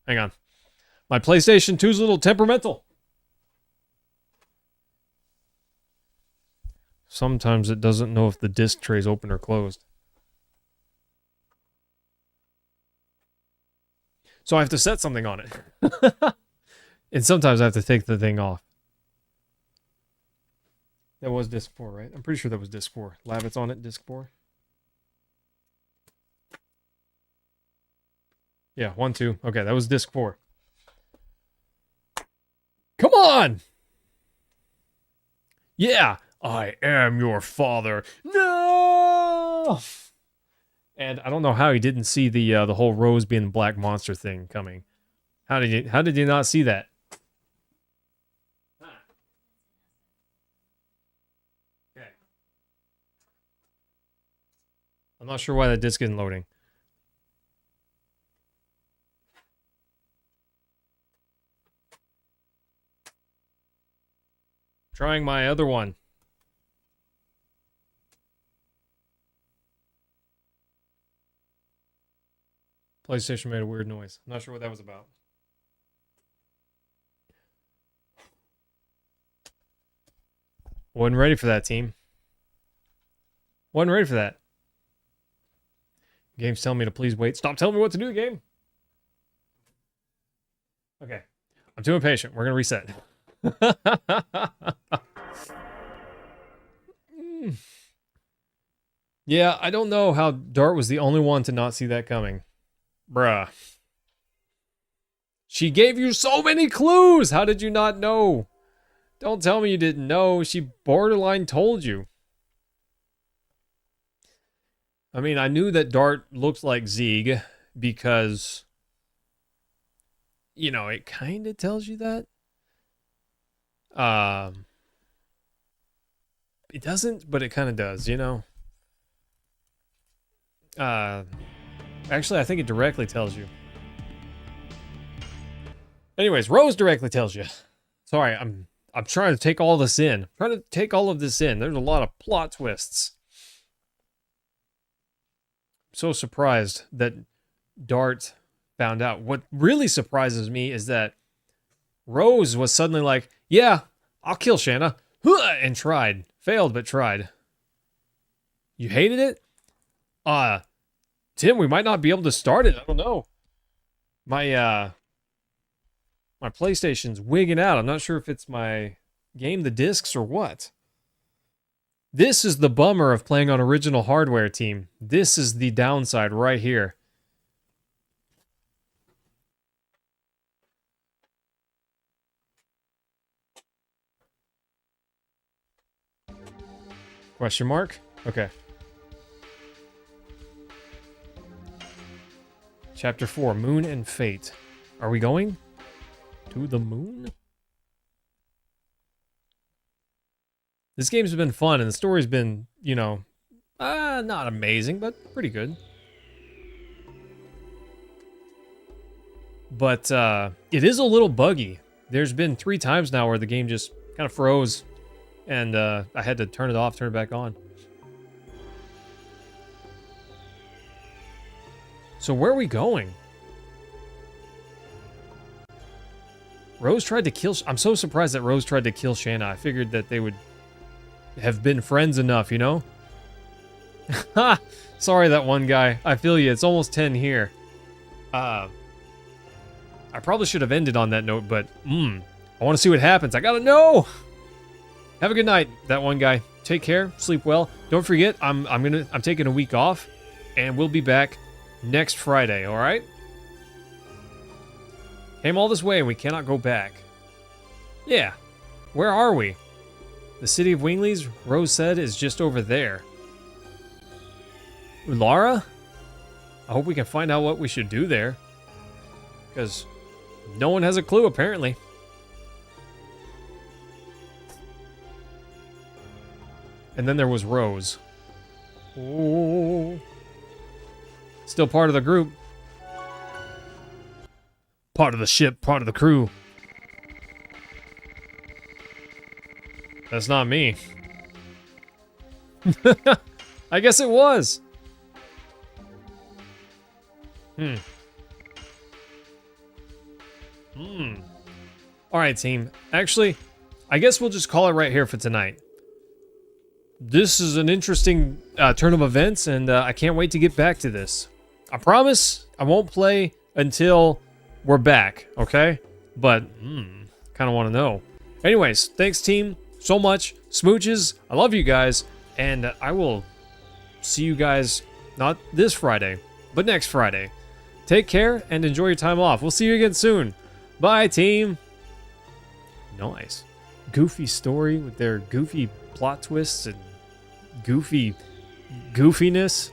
Hang on. My PlayStation 2's a little temperamental. Sometimes it doesn't know if the disc tray's open or closed. So I have to set something on it. And sometimes I have to take the thing off. That was disc 4, right? I'm pretty sure that was disc 4. Lavit's on it, disc 4. Yeah, 1, 2. Okay, that was disc 4. Come on! Yeah, I am your father. No! And I don't know how he didn't see the whole Rose being the black monster thing coming. How did you not see that? Okay. I'm not sure why that disc isn't loading. Trying my other one. PlayStation made a weird noise. I'm not sure what that was about. Wasn't ready for that, team. Wasn't ready for that. Game's telling me to please wait. Stop telling me what to do, game. Okay. I'm too impatient. We're going to reset. Yeah, I don't know how Dart was the only one to not see that coming. Bruh. She gave you so many clues! How did you not know? Don't tell me you didn't know. She borderline told you. I mean, I knew that Dart looked like Zeeg because, you know, it kind of tells you that. It doesn't, but it kind of does, you know? Actually, I think it directly tells you. Anyways, Rose directly tells you. Sorry, I'm trying to take all this in. I'm trying to take all of this in. There's a lot of plot twists. I'm so surprised that Dart found out. What really surprises me is that Rose was suddenly like, yeah, I'll kill Shanna. And tried Failed, but tried. You hated it? Tim, we might not be able to start it. I don't know. My PlayStation's wigging out. I'm not sure if it's my game, the discs, or what. This is the bummer of playing on original hardware, team. This is the downside right here. Question mark? Okay. Chapter 4, Moon and Fate. Are we going to the moon? This game's been fun, and the story's been, you know, not amazing, but pretty good. But it is a little buggy. There's been 3 times now where the game just kind of froze, and I had to turn it off, turn it back on. So where are we going? Rose tried to kill... I'm so surprised that Rose tried to kill Shanna. I figured that they would have been friends enough, you know? Ha! Sorry, that one guy. I feel you. It's almost 10 here. I probably should have ended on that note, but... I want to see what happens. I gotta know! Have a good night, that one guy. Take care. Sleep well. Don't forget, I'm taking a week off, and we'll be back next Friday, alright? Came all this way and we cannot go back. Yeah. Where are we? The city of Wingley's, Rose said, is just over there. Ulara? I hope we can find out what we should do there. Because no one has a clue, apparently. And then there was Rose. Oh. Still part of the group. Part of the ship, part of the crew. That's not me. I guess it was. Alright, team. Actually, I guess we'll just call it right here for tonight. This is an interesting turn of events, and I can't wait to get back to this. I promise I won't play until we're back, okay? But, kind of want to know. Anyways, thanks, team, so much. Smooches, I love you guys, and I will see you guys not this Friday, but next Friday. Take care and enjoy your time off. We'll see you again soon. Bye, team. Nice. Goofy story with their goofy plot twists and goofy goofiness.